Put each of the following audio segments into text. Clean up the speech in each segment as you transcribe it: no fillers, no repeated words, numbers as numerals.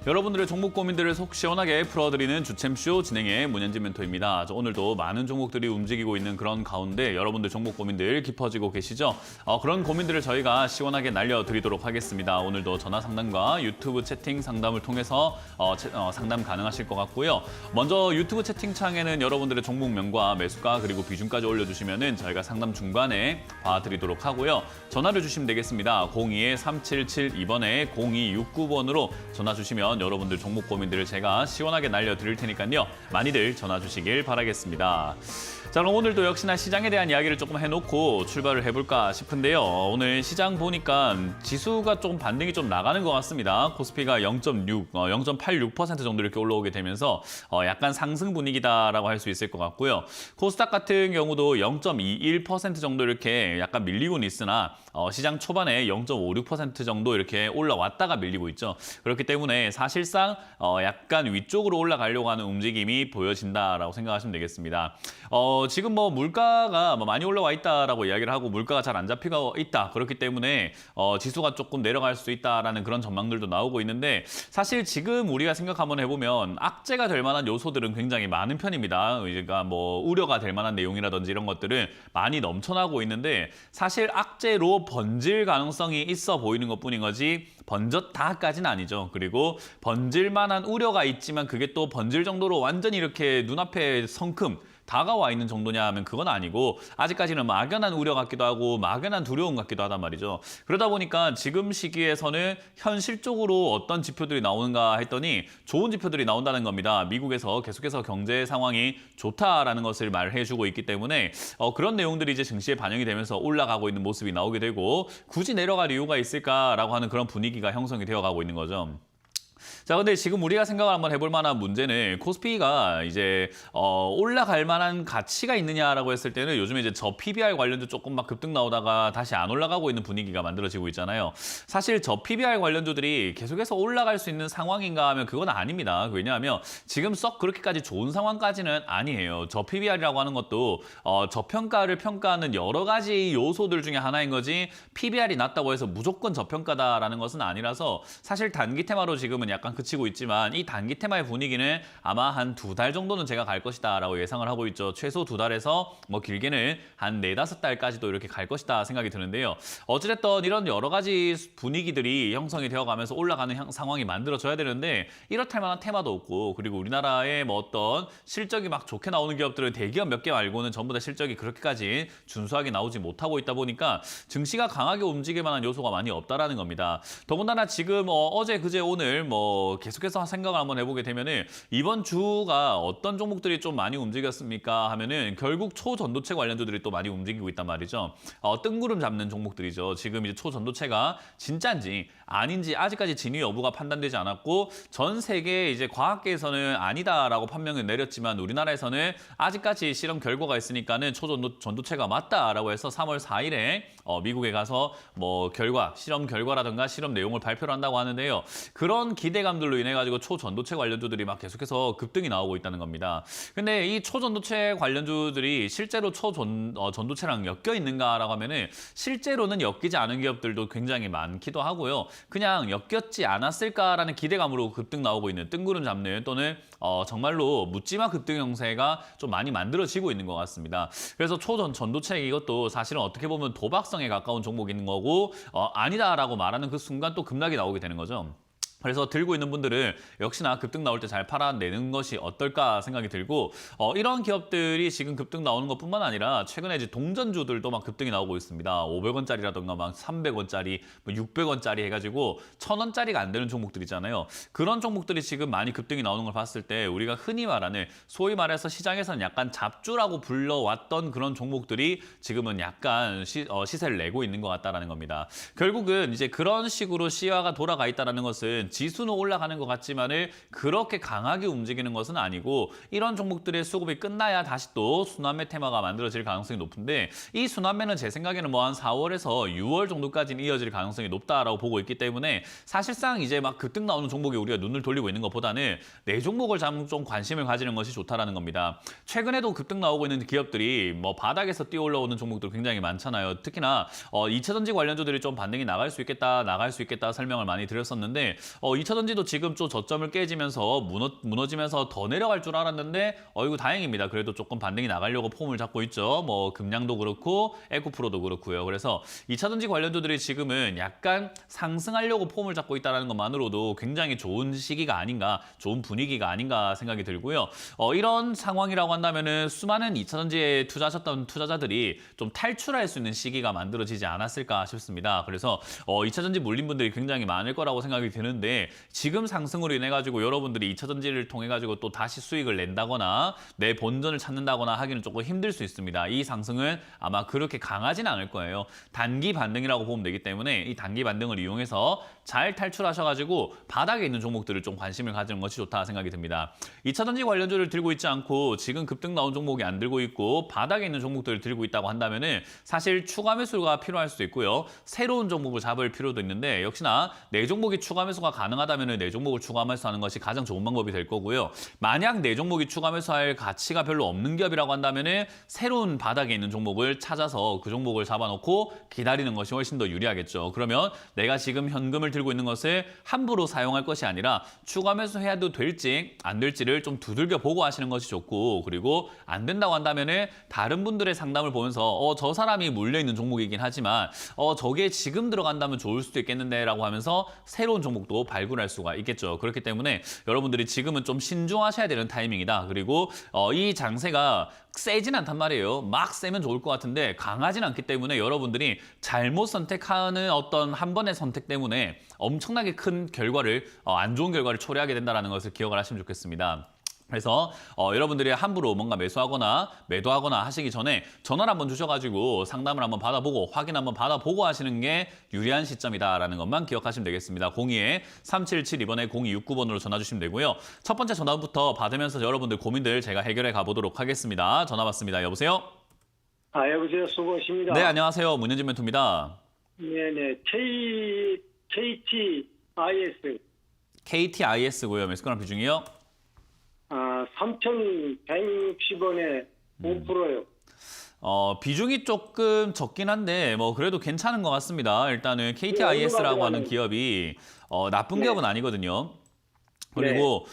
여러분들의 종목 고민들을 속 시원하게 풀어드리는 주챔쇼 진행의 문현진 멘토입니다. 오늘도 많은 종목들이 움직이고 있는 그런 가운데 여러분들 종목 고민들 깊어지고 계시죠? 그런 고민들을 저희가 시원하게 날려드리도록 하겠습니다. 오늘도 전화 상담과 유튜브 채팅 상담을 통해서 상담 가능하실 것 같고요. 먼저 유튜브 채팅창에는 여러분들의 종목명과 매수가 그리고 비중까지 올려주시면 저희가 상담 중간에 봐드리도록 하고요. 전화를 주시면 되겠습니다. 02-3772번에 0269번으로 전화 주시면 여러분들 종목 고민들을 제가 시원하게 날려드릴 테니까요. 많이들 전화 주시길 바라겠습니다. 자, 그럼 오늘도 역시나 시장에 대한 이야기를 조금 해놓고 출발을 해볼까 싶은데요. 오늘 시장 보니까 지수가 좀 반등이 좀 나가는 것 같습니다. 코스피가 0.86% 정도 이렇게 올라오게 되면서 약간 상승 분위기다라고 할 수 있을 것 같고요. 코스닥 같은 경우도 0.21% 정도 이렇게 약간 밀리고는 있으나 시장 초반에 0.56% 정도 이렇게 올라왔다가 밀리고 있죠. 그렇기 때문에 사실상 약간 위쪽으로 올라가려고 하는 움직임이 보여진다라고 생각하시면 되겠습니다. 지금 물가가 많이 올라와 있다라고 이야기를 하고 물가가 잘 안 잡히고 있다. 그렇기 때문에 지수가 조금 내려갈 수 있다라는 그런 전망들도 나오고 있는데 사실 지금 우리가 생각 한번 해보면 악재가 될 만한 요소들은 굉장히 많은 편입니다. 그러니까 우려가 될 만한 내용이라든지 이런 것들은 많이 넘쳐나고 있는데 사실 악재로 번질 가능성이 있어 보이는 것뿐인 거지 번졌다까지는 아니죠. 그리고 번질 만한 우려가 있지만 그게 또 번질 정도로 완전히 이렇게 눈앞에 성큼 다가와 있는 정도냐 하면 그건 아니고 아직까지는 막연한 우려 같기도 하고 막연한 두려움 같기도 하단 말이죠. 그러다 보니까 지금 시기에서는 현실적으로 어떤 지표들이 나오는가 했더니 좋은 지표들이 나온다는 겁니다. 미국에서 계속해서 경제 상황이 좋다라는 것을 말해주고 있기 때문에 그런 내용들이 이제 증시에 반영이 되면서 올라가고 있는 모습이 나오게 되고 굳이 내려갈 이유가 있을까라고 하는 그런 분위기가 형성이 되어가고 있는 거죠. 자, 근데 지금 우리가 생각을 한번 해볼 만한 문제는 코스피가 이제 올라갈 만한 가치가 있느냐라고 했을 때는 요즘에 이제 저 PBR 관련주 조금 막 급등 나오다가 다시 안 올라가고 있는 분위기가 만들어지고 있잖아요. 사실 저 PBR 관련주들이 계속해서 올라갈 수 있는 상황인가 하면 그건 아닙니다. 왜냐하면 지금 썩 그렇게까지 좋은 상황까지는 아니에요. 저 PBR이라고 하는 것도 저평가를 평가하는 여러 가지 요소들 중에 하나인 거지 PBR이 낮다고 해서 무조건 저평가다라는 것은 아니라서 사실 단기 테마로 지금은 약간 그치고 있지만 이 단기 테마의 분위기는 아마 한 2달 정도는 제가 갈 것이다 라고 예상을 하고 있죠. 최소 2달에서 길게는 한 4-5달까지도 이렇게 갈 것이다 생각이 드는데요. 어찌됐든 이런 여러 가지 분위기들이 형성이 되어가면서 올라가는 상황이 만들어져야 되는데 이렇다 만한 테마도 없고 그리고 우리나라의 어떤 실적이 막 좋게 나오는 기업들은 대기업 몇 개 말고는 전부 다 실적이 그렇게까지 준수하게 나오지 못하고 있다 보니까 증시가 강하게 움직일 만한 요소가 많이 없다라는 겁니다. 더군다나 지금 어제 그제 오늘 계속해서 생각을 한번 해보게 되면은 이번 주가 어떤 종목들이 좀 많이 움직였습니까 하면은 결국 초전도체 관련주들이 또 많이 움직이고 있단 말이죠. 뜬구름 잡는 종목들이죠. 지금 이제 초전도체가 진짜인지 아닌지 아직까지 진위 여부가 판단되지 않았고 전 세계 이제 과학계에서는 아니다라고 판명을 내렸지만 우리나라에서는 아직까지 실험 결과가 있으니까는 초전도체가 맞다라고 해서 3월 4일에 미국에 가서 실험 결과라든가 실험 내용을 발표를 한다고 하는데요. 그런 기대감들로 인해 가지고 초전도체 관련주들이 막 계속해서 급등이 나오고 있다는 겁니다. 근데 이 초전도체 관련주들이 실제로 전도체랑 엮여 있는가라고 하면은 실제로는 엮이지 않은 기업들도 굉장히 많기도 하고요. 그냥 엮였지 않았을까라는 기대감으로 급등 나오고 있는 뜬구름 잡는 또는 정말로 묻지마 급등 형세가 좀 많이 만들어지고 있는 것 같습니다. 그래서 전도체 이것도 사실은 어떻게 보면 도박성에 가까운 종목인 거고 아니다라고 말하는 그 순간 또 급락이 나오게 되는 거죠. 그래서 들고 있는 분들은 역시나 급등 나올 때 잘 팔아내는 것이 어떨까 생각이 들고 이런 기업들이 지금 급등 나오는 것뿐만 아니라 최근에 이제 동전주들도 막 급등이 나오고 있습니다. 500원짜리라든가 막 300원짜리, 600원짜리 해가지고 1000원짜리가 안 되는 종목들 있잖아요. 그런 종목들이 지금 많이 급등이 나오는 걸 봤을 때 우리가 흔히 말하는 소위 말해서 시장에서는 약간 잡주라고 불러왔던 그런 종목들이 지금은 약간 시세를 내고 있는 것 같다라는 겁니다. 결국은 이제 그런 식으로 시야가 돌아가 있다는 것은 지수는 올라가는 것 같지만은 그렇게 강하게 움직이는 것은 아니고 이런 종목들의 수급이 끝나야 다시 또 순환매 테마가 만들어질 가능성이 높은데 이 순환매는 제 생각에는 한 4월에서 6월 정도까지는 이어질 가능성이 높다라고 보고 있기 때문에 사실상 이제 막 급등 나오는 종목에 우리가 눈을 돌리고 있는 것보다는 내 종목을 좀 관심을 가지는 것이 좋다라는 겁니다. 최근에도 급등 나오고 있는 기업들이 바닥에서 뛰어 올라오는 종목들 굉장히 많잖아요. 특히나 2차전지 관련주들이 좀 반등이 나갈 수 있겠다 설명을 많이 드렸었는데 2차 전지도 지금 좀 저점을 깨지면서 무너지면서 더 내려갈 줄 알았는데 이거 다행입니다. 그래도 조금 반등이 나가려고 폼을 잡고 있죠. 뭐 금량도 그렇고 에코프로도 그렇고요. 그래서 2차 전지 관련주들이 지금은 약간 상승하려고 폼을 잡고 있다는 것만으로도 굉장히 좋은 시기가 아닌가, 좋은 분위기가 아닌가 생각이 들고요. 이런 상황이라고 한다면은 수많은 2차 전지에 투자하셨던 투자자들이 좀 탈출할 수 있는 시기가 만들어지지 않았을까 싶습니다. 그래서 2차 전지 물린 분들이 굉장히 많을 거라고 생각이 드는데 지금 상승으로 인해 가지고 여러분들이 2차 전지를 통해 가지고 또 다시 수익을 낸다거나 내 본전을 찾는다거나 하기는 조금 힘들 수 있습니다. 이 상승은 아마 그렇게 강하지는 않을 거예요. 단기 반등이라고 보면 되기 때문에 이 단기 반등을 이용해서 잘 탈출하셔가지고 바닥에 있는 종목들을 좀 관심을 가지는 것이 좋다 생각이 듭니다. 2차 전지 관련주를 들고 있지 않고 지금 급등 나온 종목이 안 들고 있고 바닥에 있는 종목들을 들고 있다고 한다면은 사실 추가 매수가 필요할 수도 있고요. 새로운 종목을 잡을 필요도 있는데 역시나 내 종목이 추가 매수가 가능하다면은 내 종목을 추가 매수하는 것이 가장 좋은 방법이 될 거고요. 만약 내 종목이 추가 매수할 가치가 별로 없는 기업이라고 한다면은 새로운 바닥에 있는 종목을 찾아서 그 종목을 잡아놓고 기다리는 것이 훨씬 더 유리하겠죠. 그러면 내가 지금 현금을 들고 있는 것을 함부로 사용할 것이 아니라 추가 매수해도 될지 안 될지를 좀 두들겨 보고 하시는 것이 좋고, 그리고 안 된다고 한다면은 다른 분들의 상담을 보면서 저 사람이 물려있는 종목이긴 하지만 저게 지금 들어간다면 좋을 수도 있겠는데 라고 하면서 새로운 종목도 발굴할 수가 있겠죠. 그렇기 때문에 여러분들이 지금은 좀 신중하셔야 되는 타이밍이다. 그리고 이 장세가 세진 않단 말이에요. 막 세면 좋을 것 같은데 강하진 않기 때문에 여러분들이 잘못 선택하는 어떤 한 번의 선택 때문에 엄청나게 큰 결과를, 안 좋은 결과를 초래하게 된다는 것을 기억을 하시면 좋겠습니다. 그래서 여러분들이 함부로 뭔가 매수하거나 매도하거나 하시기 전에 전화를 한번 주셔가지고 상담을 한번 받아보고 확인 한번 받아보고 하시는 게 유리한 시점이다라는 것만 기억하시면 되겠습니다. 02-3772번에 0269번으로 전화 주시면 되고요. 첫 번째 전화부터 받으면서 여러분들 고민들 제가 해결해 가보도록 하겠습니다. 전화 받습니다. 여보세요? 여보세요. 수고하십니다. 네, 안녕하세요. 문현진 멘토입니다. 네네. KTIS. KTIS고요. 매수가랑 비중이요? 3,160원에 5%요. 비중이 조금 적긴 한데 뭐 그래도 괜찮은 것 같습니다. 일단은 KTIS라고 하는 기업이 나쁜 기업은 아니거든요. 그리고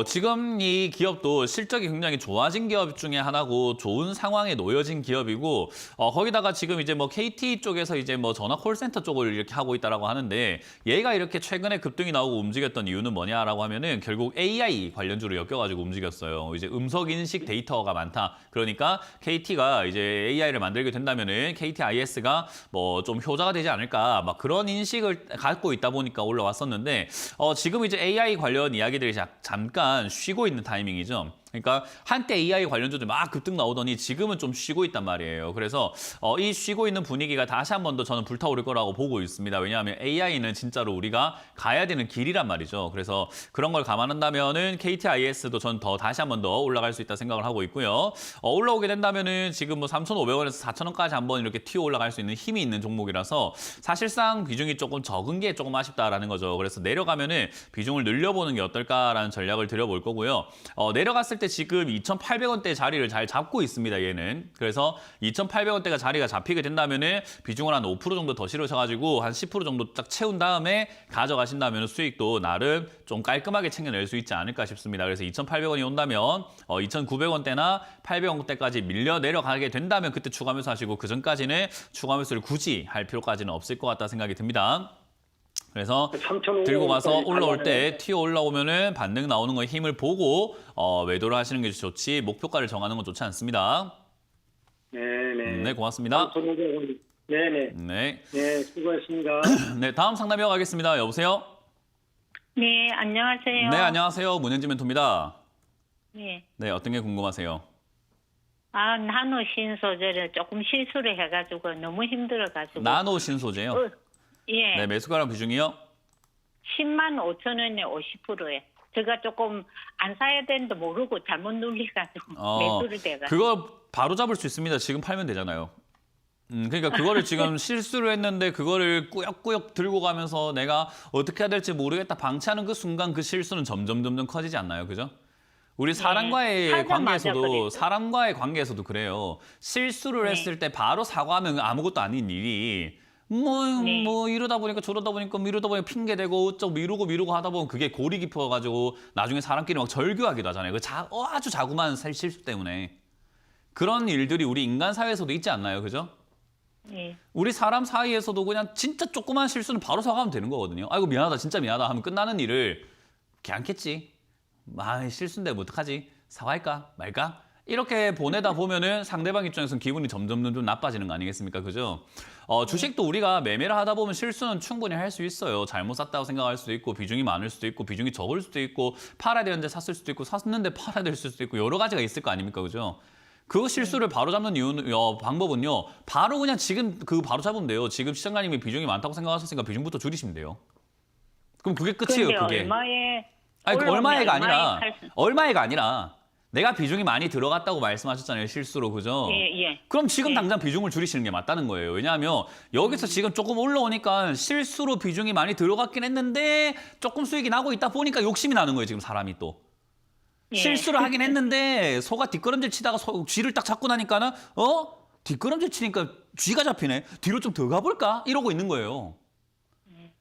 지금 이 기업도 실적이 굉장히 좋아진 기업 중에 하나고 좋은 상황에 놓여진 기업이고 거기다가 지금 이제 뭐 KT 쪽에서 이제 뭐 전화 콜센터 쪽을 이렇게 하고 있다라고 하는데 얘가 이렇게 최근에 급등이 나오고 움직였던 이유는 뭐냐라고 하면은 결국 AI 관련주로 엮여가지고 움직였어요. 이제 음성 인식 데이터가 많다. 그러니까 KT가 이제 AI를 만들게 된다면은 KTIS가 뭐 좀 효자가 되지 않을까 막 그런 인식을 갖고 있다 보니까 올라왔었는데 지금 이제 AI 관련 이야기들이 잠깐 쉬고 있는 타이밍이죠. 그러니까 한때 AI 관련주들 막 급등 나오더니 지금은 좀 쉬고 있단 말이에요. 그래서 이 쉬고 있는 분위기가 다시 한 번 더 저는 불타오를 거라고 보고 있습니다. 왜냐하면 AI는 진짜로 우리가 가야 되는 길이란 말이죠. 그래서 그런 걸 감안한다면은 KTIS도 전 더 다시 한 번 더 올라갈 수 있다 생각을 하고 있고요. 올라오게 된다면은 지금 뭐 3,500원에서 4,000원까지 한번 이렇게 튀어 올라갈 수 있는 힘이 있는 종목이라서 사실상 비중이 조금 적은 게 조금 아쉽다라는 거죠. 그래서 내려가면은 비중을 늘려보는 게 어떨까라는 전략을 드려볼 거고요. 내려갔을 때 지금 2,800원대 자리를 잘 잡고 있습니다, 얘는. 그래서 2,800원대가 자리가 잡히게 된다면은 비중을 한 5% 정도 더 실으셔가지고 한 10% 정도 딱 채운 다음에 가져가신다면 수익도 나름 좀 깔끔하게 챙겨낼 수 있지 않을까 싶습니다. 그래서 2,800원이 온다면 2,900원대나 800원대까지 밀려 내려가게 된다면 그때 추가 매수하시고 그 전까지는 추가 매수를 굳이 할 필요까지는 없을 것 같다 생각이 듭니다. 그래서 들고 가서 올라올 때 튀어 올라오면은 반등 나오는 거에 힘을 보고 매도를 하시는 게 좋지 목표가를 정하는 건 좋지 않습니다. 네네. 네, 고맙습니다. 3,500원. 네네. 네. 네, 수고하셨습니다. 네, 다음 상담 이어가겠습니다. 여보세요? 네, 안녕하세요. 네, 안녕하세요. 문현진 멘토입니다. 네. 네, 어떤 게 궁금하세요? 나노 신소재를 조금 실수를 해가지고 너무 힘들어가지고. 나노 신소재요? 예. 네, 매수가랑 비중이요? 10만 5천 원에 50%에. 제가 조금 안 사야 되는데 모르고 잘못 눌리가지고 매수를 돼가지고. 그거 바로 잡을 수 있습니다. 지금 팔면 되잖아요. 그러니까 그거를 지금 실수를 했는데 그거를 꾸역꾸역 들고 가면서 내가 어떻게 해야 될지 모르겠다 방치하는 그 순간 그 실수는 점점 커지지 않나요? 그죠? 우리 사람과의 관계에서도 그래요. 실수를 네. 했을 때 바로 사과하면 아무것도 아닌 일이 네. 뭐 이러다 보니까 저러다 보니까 미루다 보니까 핑계 대고 어쩌고 미루고 하다 보면 그게 골이 깊어가지고 나중에 사람끼리 막 절교하기도 하잖아요. 아주 자그마한 실수 때문에. 그런 일들이 우리 인간 사회에서도 있지 않나요? 그죠? 예. 우리 사람 사이에서도 그냥 진짜 조그만 실수는 바로 사과하면 되는 거거든요. 아이고 미안하다 진짜 미안하다 하면 끝나는 일을 괜찮겠지. 실수인데 뭐 어떡하지? 사과할까 말까? 이렇게 보내다 보면은 상대방 입장에서는 기분이 점점 좀 나빠지는 거 아니겠습니까? 그죠? 주식도 우리가 매매를 하다 보면 실수는 충분히 할 수 있어요. 잘못 샀다고 생각할 수도 있고 비중이 많을 수도 있고 비중이 적을 수도 있고 팔아야 되는데 샀을 수도 있고 샀는데 팔아야 될 수도 있고 여러 가지가 있을 거 아닙니까? 그죠? 그 실수를 바로 잡는 방법은요. 바로 그냥 지금 바로 잡으면 돼요. 지금 시청자님이 비중이 많다고 생각하셨으니까 비중부터 줄이시면 돼요. 그럼 그게 끝이에요. 근데 그게. 얼마에 얼마에가 아니라 내가 비중이 많이 들어갔다고 말씀하셨잖아요. 실수로. 그죠? 예. 그럼 지금 예. 당장 비중을 줄이시는 게 맞다는 거예요. 왜냐하면 여기서 지금 조금 올라오니까 실수로 비중이 많이 들어갔긴 했는데 조금 수익이 나고 있다 보니까 욕심이 나는 거예요. 지금 사람이 또. 예. 실수를 하긴 했는데 소가 뒷걸음질 치다가 쥐를 딱 잡고 나니까는 뒷걸음질 치니까 쥐가 잡히네. 뒤로 좀 더 가볼까? 이러고 있는 거예요.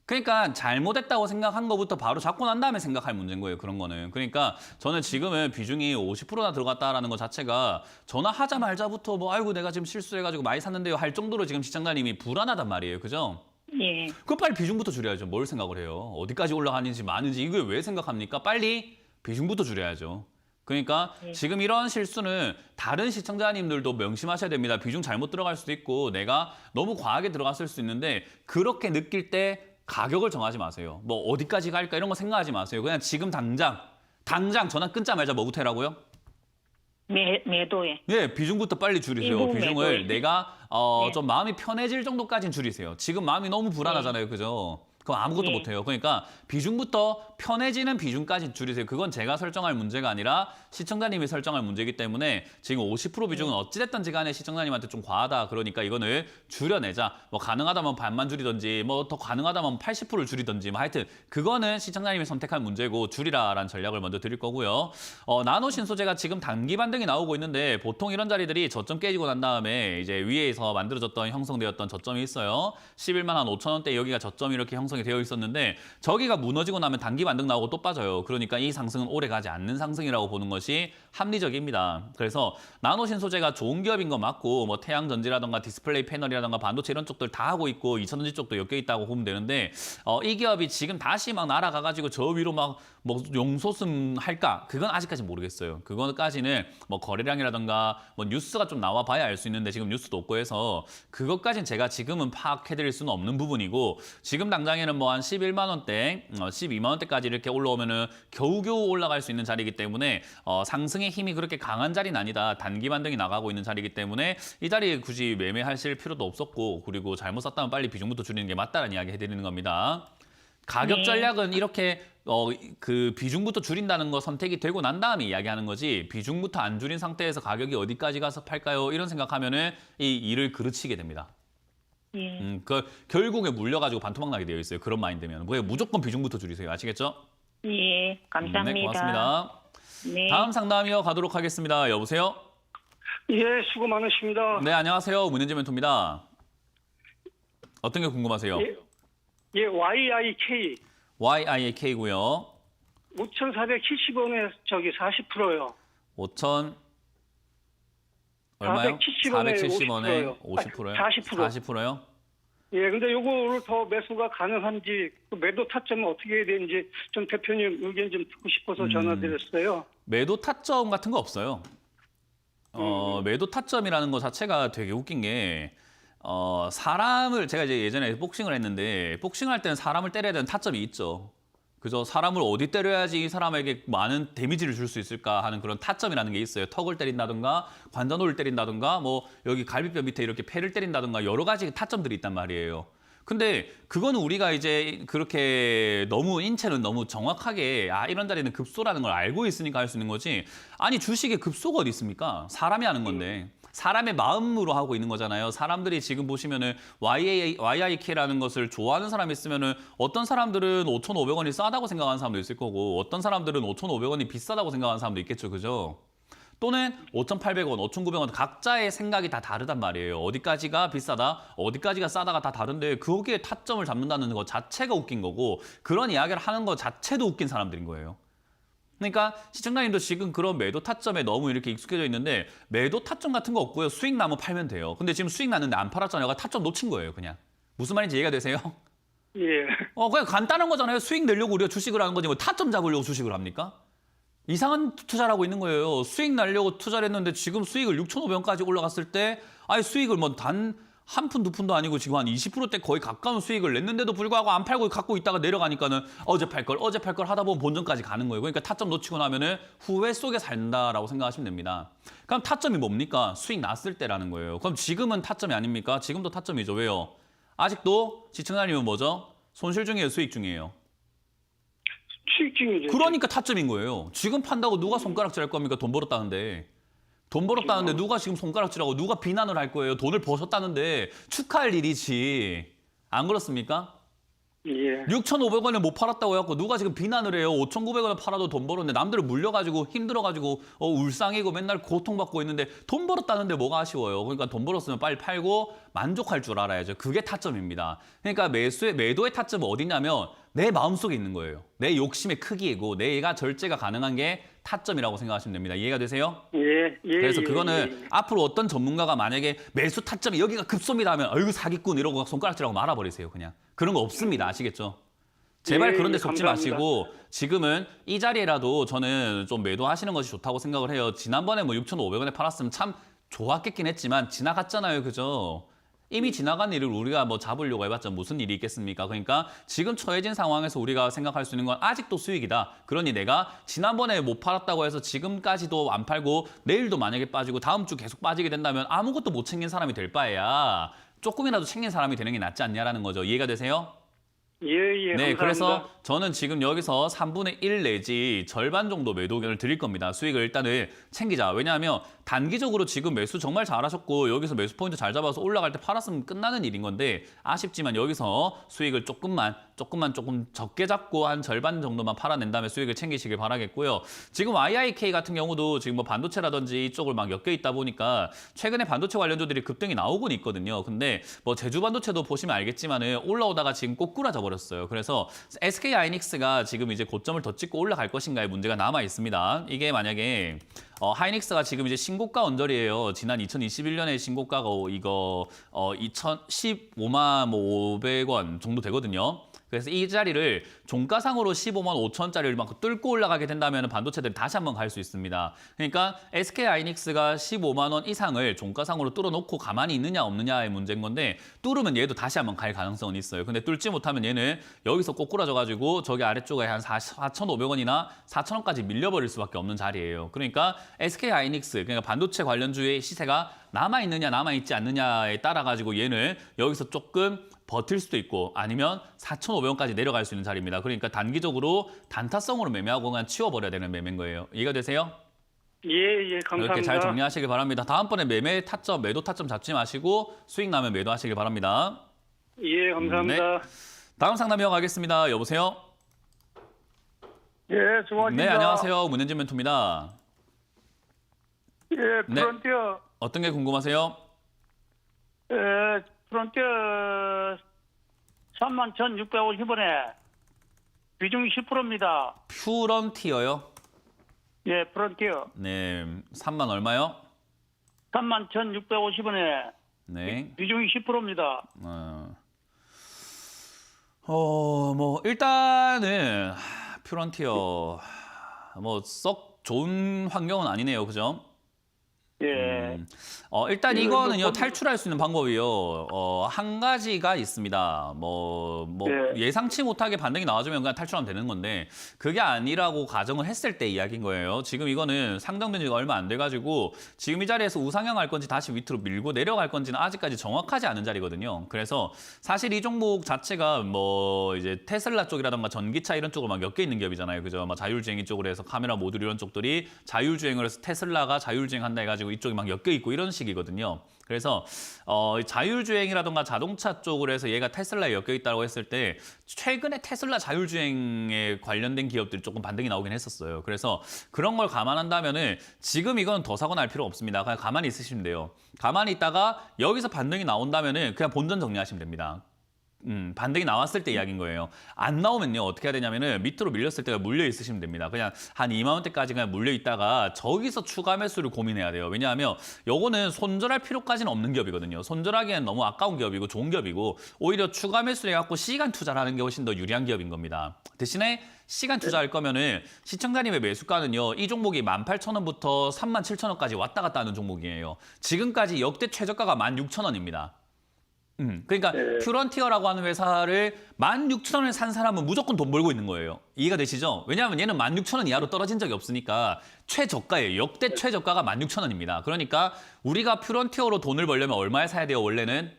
그러니까 잘못했다고 생각한 것부터 바로 잡고 난 다음에 생각할 문제인 거예요. 그런 거는. 그러니까 저는 지금은 비중이 50%나 들어갔다라는 것 자체가 전화하자마자부터 아이고 내가 지금 실수해가지고 많이 샀는데요 할 정도로 지금 시청자님이 불안하단 말이에요. 그죠? 예. 그 빨리 비중부터 줄여야죠. 뭘 생각을 해요? 어디까지 올라가는지 많은지 이걸 왜 생각합니까? 빨리 비중부터 줄여야죠. 그러니까 지금 이런 실수는 다른 시청자님들도 명심하셔야 됩니다. 비중 잘못 들어갈 수도 있고 내가 너무 과하게 들어갔을 수 있는데 그렇게 느낄 때 가격을 정하지 마세요. 뭐 어디까지 갈까 이런 거 생각하지 마세요. 그냥 지금 당장 전화 끊자마자 뭐부터 해라고요? 매도에. 예, 비중부터 빨리 줄이세요. 일부 비중을 매도에. 내가 네. 좀 마음이 편해질 정도까지는 줄이세요. 지금 마음이 너무 불안하잖아요. 그죠? 그럼 아무것도 네. 못해요. 그러니까 비중부터 편해지는 비중까지 줄이세요. 그건 제가 설정할 문제가 아니라 시청자님이 설정할 문제이기 때문에 지금 50% 비중은 어찌됐든지 간에 시청자님한테 좀 과하다. 그러니까 이거는 줄여내자. 뭐 가능하다면 반만 줄이든지 뭐 더 가능하다면 80%를 줄이든지 뭐 하여튼 그거는 시청자님이 선택할 문제고 줄이라라는 전략을 먼저 드릴 거고요. 나노 신소재가 지금 단기 반등이 나오고 있는데 보통 이런 자리들이 저점 깨지고 난 다음에 이제 위에서 만들어졌던 형성되었던 저점이 있어요. 11만 한 5천 원대 여기가 저점이 이렇게 형성이 되어 있었는데 저기가 무너지고 나면 단기 반등 나오고 또 빠져요. 그러니까 이 상승은 오래 가지 않는 상승이라고 보는 것이 합리적입니다. 그래서 나노 신소재가 좋은 기업인 거 맞고 뭐 태양 전지라던가 디스플레이 패널이라던가 반도체 이런 쪽들 다 하고 있고 이천전지 쪽도 엮여 있다고 보면 되는데 이 기업이 지금 다시 막 날아가가지고 저 위로 막 뭐 용솟음 할까? 그건 아직까지 모르겠어요. 그거까지는 뭐 거래량이라던가 뭐 뉴스가 좀 나와 봐야 알 수 있는데 지금 뉴스도 없고 해서 그것까지는 제가 지금은 파악해드릴 수는 없는 부분이고 지금 당장에는 뭐 한 11만 원대, 12만 원대까지 이렇게 올라오면은 겨우겨우 올라갈 수 있는 자리이기 때문에 상승의 힘이 그렇게 강한 자리는 아니다. 단기 반등이 나가고 있는 자리이기 때문에 이 자리에 굳이 매매하실 필요도 없었고 그리고 잘못 샀다면 빨리 비중부터 줄이는 게 맞다는 이야기 해드리는 겁니다. 가격 네. 전략은 이렇게 그 비중부터 줄인다는 거 선택이 되고 난 다음에 이야기하는 거지 비중부터 안 줄인 상태에서 가격이 어디까지 가서 팔까요? 이런 생각하면은 이 일을 그르치게 됩니다. 예. 결국에 물려가지고 반토막 나게 되어 있어요. 그런 마인드면. 무조건 비중부터 줄이세요. 아시겠죠? 예. 감사합니다. 네, 고맙습니다. 네. 다음 상담 이어가도록 하겠습니다. 여보세요? 예, 수고 많으십니다. 네, 안녕하세요. 문현지 멘토입니다. 어떤 게 궁금하세요? 예, YIK YIAK고요. 5,470원에 저기 40%요. 5천 얼마요? 470원에 470원에 50%요? 40%. 40%요? 예, 근데 요거를 더 매수가 가능한지 그 매도 타점은 어떻게 해야 되는지 좀 대표님 의견 좀 듣고 싶어서 전화드렸어요. 매도 타점 같은 거 없어요. 매도 타점이라는 거 자체가 되게 웃긴 게 사람을 제가 이제 예전에 복싱을 했는데 복싱할 때는 사람을 때려야 되는 타점이 있죠. 그죠? 사람을 어디 때려야지 이 사람에게 많은 데미지를 줄 수 있을까 하는 그런 타점이라는 게 있어요. 턱을 때린다든가 관자놀을 때린다든가 뭐 여기 갈비뼈 밑에 이렇게 폐를 때린다든가 여러 가지 타점들이 있단 말이에요. 근데 그거는 우리가 이제 그렇게 너무 인체는 너무 정확하게 이런 자리는 급소라는 걸 알고 있으니까 할 수 있는 거지. 아니 주식에 급소가 어디 있습니까? 사람이 하는 건데. 사람의 마음으로 하고 있는 거잖아요. 사람들이 지금 보시면은 YIK라는 것을 좋아하는 사람이 있으면은 어떤 사람들은 5,500원이 싸다고 생각하는 사람도 있을 거고 어떤 사람들은 5,500원이 비싸다고 생각하는 사람도 있겠죠. 그죠? 또는 5,800원, 5,900원 각자의 생각이 다 다르단 말이에요. 어디까지가 비싸다, 어디까지가 싸다가 다 다른데 거기에 타점을 잡는다는 것 자체가 웃긴 거고 그런 이야기를 하는 것 자체도 웃긴 사람들인 거예요. 그러니까 시청자님도 지금 그런 매도 타점에 너무 이렇게 익숙해져 있는데 매도 타점 같은 거 없고요. 수익 나면 팔면 돼요. 근데 지금 수익 났는데 안 팔았잖아요. 그러니까 타점 놓친 거예요, 그냥. 무슨 말인지 이해가 되세요? 예. 그냥 간단한 거잖아요. 수익 내려고 우리가 주식을 하는 거지 뭐 타점 잡으려고 주식을 합니까? 이상한 투자를 하고 있는 거예요. 수익 날려고 투자를 했는데 지금 수익을 6,500원까지 올라갔을 때 아예 수익을 뭐 단 한 푼, 두 푼도 아니고 지금 한 20%대 거의 가까운 수익을 냈는데도 불구하고 안 팔고 갖고 있다가 내려가니까는 어제 팔 걸 하다 보면 본전까지 가는 거예요. 그러니까 타점 놓치고 나면은 후회 속에 산다라고 생각하시면 됩니다. 그럼 타점이 뭡니까? 수익 났을 때라는 거예요. 그럼 지금은 타점이 아닙니까? 지금도 타점이죠. 왜요? 아직도 시청자님은 뭐죠? 손실 중이에요, 수익 중이에요? 수익 중이죠. 그러니까 타점인 거예요. 지금 판다고 누가 손가락질 할 겁니까? 돈 벌었다는데. 돈 벌었다는데 누가 지금 손가락질하고 누가 비난을 할 거예요. 돈을 버셨다는데 축하할 일이지. 안 그렇습니까? 예. 6,500원에 못 팔았다고 해갖고 누가 지금 비난을 해요. 5,900원에 팔아도 돈 벌었는데 남들을 물려가지고 힘들어가지고 울상이고 맨날 고통받고 있는데 돈 벌었다는데 뭐가 아쉬워요. 그러니까 돈 벌었으면 빨리 팔고 만족할 줄 알아야죠. 그게 타점입니다. 그러니까 매도의 타점은 어디냐면 내 마음속에 있는 거예요. 내 욕심의 크기이고 내가 절제가 가능한 게 타점이라고 생각하시면 됩니다. 이해가 되세요? 예. 그래서 예. 그거는 예. 앞으로 어떤 전문가가 만약에 매수 타점이 여기가 급소입니다 하면 아이고 사기꾼 이러고 손가락질하고 말아버리세요. 그냥. 그런 거 없습니다. 아시겠죠? 제발 예, 그런 데 예, 속지 감사합니다. 마시고 지금은 이 자리에라도 저는 좀 매도하시는 것이 좋다고 생각을 해요. 지난번에 뭐 6,500원에 팔았으면 참 좋았겠긴 했지만 지나갔잖아요. 그죠? 이미 지나간 일을 우리가 뭐 잡으려고 해봤자 무슨 일이 있겠습니까? 그러니까 지금 처해진 상황에서 우리가 생각할 수 있는 건 아직도 수익이다. 그러니 내가 지난번에 못 팔았다고 해서 지금까지도 안 팔고 내일도 만약에 빠지고 다음 주 계속 빠지게 된다면 아무것도 못 챙긴 사람이 될 바에야 조금이라도 챙긴 사람이 되는 게 낫지 않냐라는 거죠. 이해가 되세요? 예. 네, 감사합니다. 그래서 저는 지금 여기서 3분의 1 내지 절반 정도 매도 의견을 드릴 겁니다. 수익을 일단은 챙기자. 왜냐하면 단기적으로 지금 매수 정말 잘하셨고 여기서 매수 포인트 잘 잡아서 올라갈 때 팔았으면 끝나는 일인 건데 아쉽지만 여기서 수익을 조금 적게 잡고 한 절반 정도만 팔아낸 다음에 수익을 챙기시길 바라겠고요. 지금 YIK 같은 경우도 지금 뭐 반도체라든지 이쪽을 막 엮여 있다 보니까 최근에 반도체 관련주들이 급등이 나오곤 있거든요. 근데 뭐 제주 반도체도 보시면 알겠지만은 올라오다가 지금 꼬꾸라져 버렸어요. 그래서 SK 하이닉스가 지금 이제 고점을 더 찍고 올라갈 것인가의 문제가 남아 있습니다. 이게 만약에 하이닉스가 지금 이제 신고가 언저리예요. 지난 2021년에 신고가가 이거 2015만 500원 정도 되거든요. 그래서 이 자리를 종가상으로 15만 5천원짜리를 막 뚫고 올라가게 된다면 반도체들이 다시 한번 갈 수 있습니다. 그러니까 SK 하이닉스가 15만 원 이상을 종가상으로 뚫어놓고 가만히 있느냐 없느냐의 문제인 건데 뚫으면 얘도 다시 한번 갈 가능성은 있어요. 근데 뚫지 못하면 얘는 여기서 꼬꾸라져가지고 저기 아래쪽에 한 4,500원이나 4,000원까지 밀려버릴 수밖에 없는 자리예요. 그러니까 SK 하이닉스, 그러니까 반도체 관련주의 시세가 남아있느냐 남아있지 않느냐에 따라 가지고 얘는 여기서 조금 버틸 수도 있고 아니면 4,500원까지 내려갈 수 있는 자리입니다. 그러니까 단기적으로 단타성으로 매매하고 그냥 치워버려야 되는 매매인 거예요. 이해가 되세요? 예. 감사합니다. 이렇게 잘 정리하시길 바랍니다. 다음번에 매매 타점, 매도 타점 잡지 마시고 수익 나면 매도하시길 바랍니다. 예, 감사합니다. 다음 상담 이어가겠습니다. 여보세요? 예, 수고하십니다. 네, 안녕하세요. 문현진 멘토입니다. 예, 네. 프론티어. 어떤 게 궁금하세요? 예, 프론티어 31,650원에 비중이 10%입니다. 퓨런티어요? 예, 프론티어. 네, 3만 얼마요? 31,650원에 네. 비중이 10%입니다. 뭐 일단은 퓨런티어 뭐 썩 좋은 환경은 아니네요, 그죠? 예. 일단 예, 이거는요, 뭐, 탈출할 수 있는 방법이요. 한 가지가 있습니다. 예. 예상치 못하게 반등이 나와주면 그냥 탈출하면 되는 건데, 그게 아니라고 가정을 했을 때 이야기인 거예요. 지금 이거는 상정된 지가 얼마 안 돼가지고, 지금 이 자리에서 우상향할 건지 다시 밑으로 밀고 내려갈 건지는 아직까지 정확하지 않은 자리거든요. 그래서 사실 이 종목 자체가 뭐 이제 테슬라 쪽이라던가 전기차 이런 쪽으로 막 엮여 있는 기업이잖아요. 그죠? 막 자율주행 이쪽으로 해서 카메라 모듈 이런 쪽들이 자율주행을 해서 테슬라가 자율주행 한다 해가지고 해가지고 이쪽이 막 엮여 있고 이런 식이거든요. 그래서 자율주행이라든가 자동차 쪽으로 해서 얘가 테슬라에 엮여 있다고 했을 때 최근에 테슬라 자율주행에 관련된 기업들이 조금 반등이 나오긴 했었어요. 그래서 그런 걸 감안한다면은 지금 이건 더 사고 날 필요 없습니다. 그냥 가만히 있으시면 돼요. 가만히 있다가 여기서 반등이 나온다면은 그냥 본전 정리하시면 됩니다. 반등이 나왔을 때 이야기인 거예요. 안 나오면요, 어떻게 해야 되냐면은 밑으로 밀렸을 때가 물려 있으시면 됩니다. 그냥 한 2만 원대까지 그냥 물려 있다가 저기서 추가 매수를 고민해야 돼요. 왜냐하면 요거는 손절할 필요까지는 없는 기업이거든요. 손절하기엔 너무 아까운 기업이고 좋은 기업이고 오히려 추가 매수를 해갖고 시간 투자를 하는 게 훨씬 더 유리한 기업인 겁니다. 대신에 시간 투자할 거면은 시청자님의 매수가는요, 이 종목이 18,000원부터 37,000원까지 왔다 갔다 하는 종목이에요. 지금까지 역대 최저가가 16,000원입니다. 그러니까 퓨런티어라고 하는 회사를 16,000원에 산 사람은 무조건 돈 벌고 있는 거예요. 이해가 되시죠? 왜냐하면 얘는 16,000원 이하로 떨어진 적이 없으니까 최저가예요. 역대 최저가가 16,000원입니다. 그러니까 우리가 퓨런티어로 돈을 벌려면 얼마에 사야 돼요, 원래는?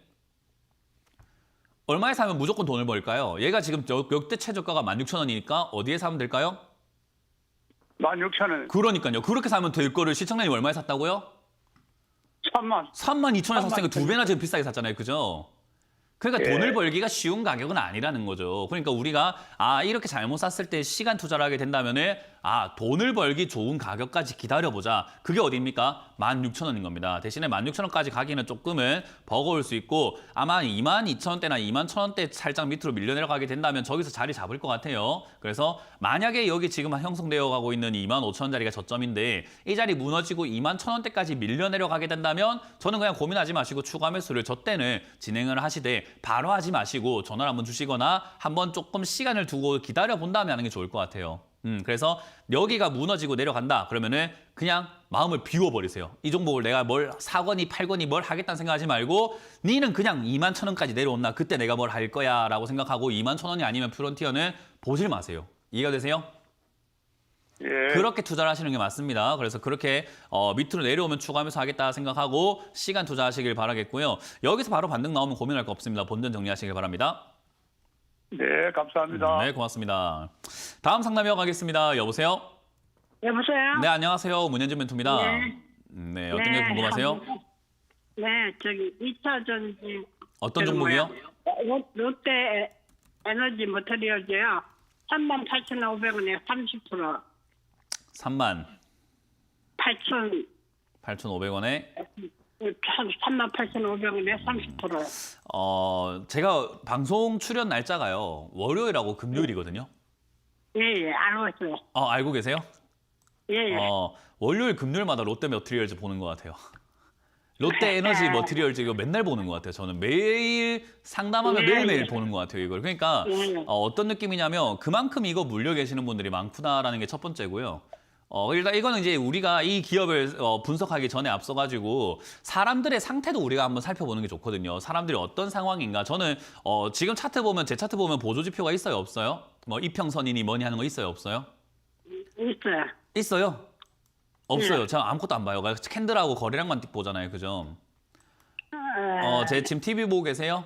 얼마에 사면 무조건 돈을 벌까요? 얘가 지금 역대 최저가가 16,000원이니까 어디에 사면 될까요? 16,000원. 그러니까요. 그렇게 사면 될 거를 시청자님 얼마에 샀다고요? 32,000원에 샀으니까 2배나 지금 비싸게 샀잖아요. 그죠? 그러니까 돈을 벌기가 쉬운 가격은 아니라는 거죠. 그러니까 우리가 이렇게 잘못 샀을 때 시간 투자를 하게 된다면은 돈을 벌기 좋은 가격까지 기다려보자. 그게 어디입니까? 16,000원인 겁니다. 대신에 16,000원까지 가기는 조금은 버거울 수 있고 아마 22,000원대나 21,000원대 살짝 밑으로 밀려 내려가게 된다면 저기서 자리 잡을 것 같아요. 그래서 만약에 여기 지금 형성되어 가고 있는 25,000원짜리가 저점인데 이 자리 무너지고 21,000원대까지 밀려 내려가게 된다면 저는 그냥 고민하지 마시고 추가 매수를 저 때는 진행을 하시되 바로 하지 마시고 전화를 한번 주시거나 한번 조금 시간을 두고 기다려 본 다음에 하는 게 좋을 것 같아요. 그래서 여기가 무너지고 내려간다 그러면은 그냥 마음을 비워버리세요. 이 종목을 내가 뭘 사거니 팔거니 뭘 하겠다는 생각하지 말고 니는 그냥 21,000원까지 내려온다. 그때 내가 뭘 할 거야 라고 생각하고 21,000원이 아니면 퓨런티어는 보질 마세요. 이해가 되세요? 예. 그렇게 투자를 하시는 게 맞습니다. 그래서 그렇게 밑으로 내려오면 추가하면서 하겠다 생각하고 시간 투자하시길 바라겠고요. 여기서 바로 반등 나오면 고민할 거 없습니다. 본전 정리하시길 바랍니다. 네, 감사합니다. 네, 고맙습니다. 다음 상담 이어가겠습니다. 여보세요? 여보세요? 네, 안녕하세요. 문현진 멘토입니다. 네. 네, 어떤 게 궁금하세요? 네, 저기 2차전지 어떤 종목이요? 롯데 에너지 머터리얼즈요. 38,500원에 30%. 38,500원에 38,500원에 30%. 제가 방송 출연 날짜가요. 월요일하고 금요일이거든요. 예, 알고 있어요. 알고 계세요? 예. 월요일, 금요일마다 롯데 머티리얼즈 보는 것 같아요. 롯데 에너지 머티리얼즈 이거 맨날 보는 것 같아요. 저는 매일 상담하면 매일매일 보는 것 같아요, 이걸. 그러니까 어떤 느낌이냐면 그만큼 이거 물려 계시는 분들이 많구나라는 게 첫 번째고요. 일단 이거는 이제 우리가 이 기업을 분석하기 전에 앞서가지고 사람들의 상태도 우리가 한번 살펴보는 게 좋거든요. 사람들이 어떤 상황인가. 저는 지금 차트 보면 제 차트 보면 보조 지표가 있어요, 없어요? 뭐 이평선이니 뭐니 하는 거 있어요, 없어요? 있어요. 있어요? 없어요. 제가 아무것도 안 봐요. 캔들하고 거래량만 띡 보잖아요, 그죠? 제 지금 TV 보고 계세요?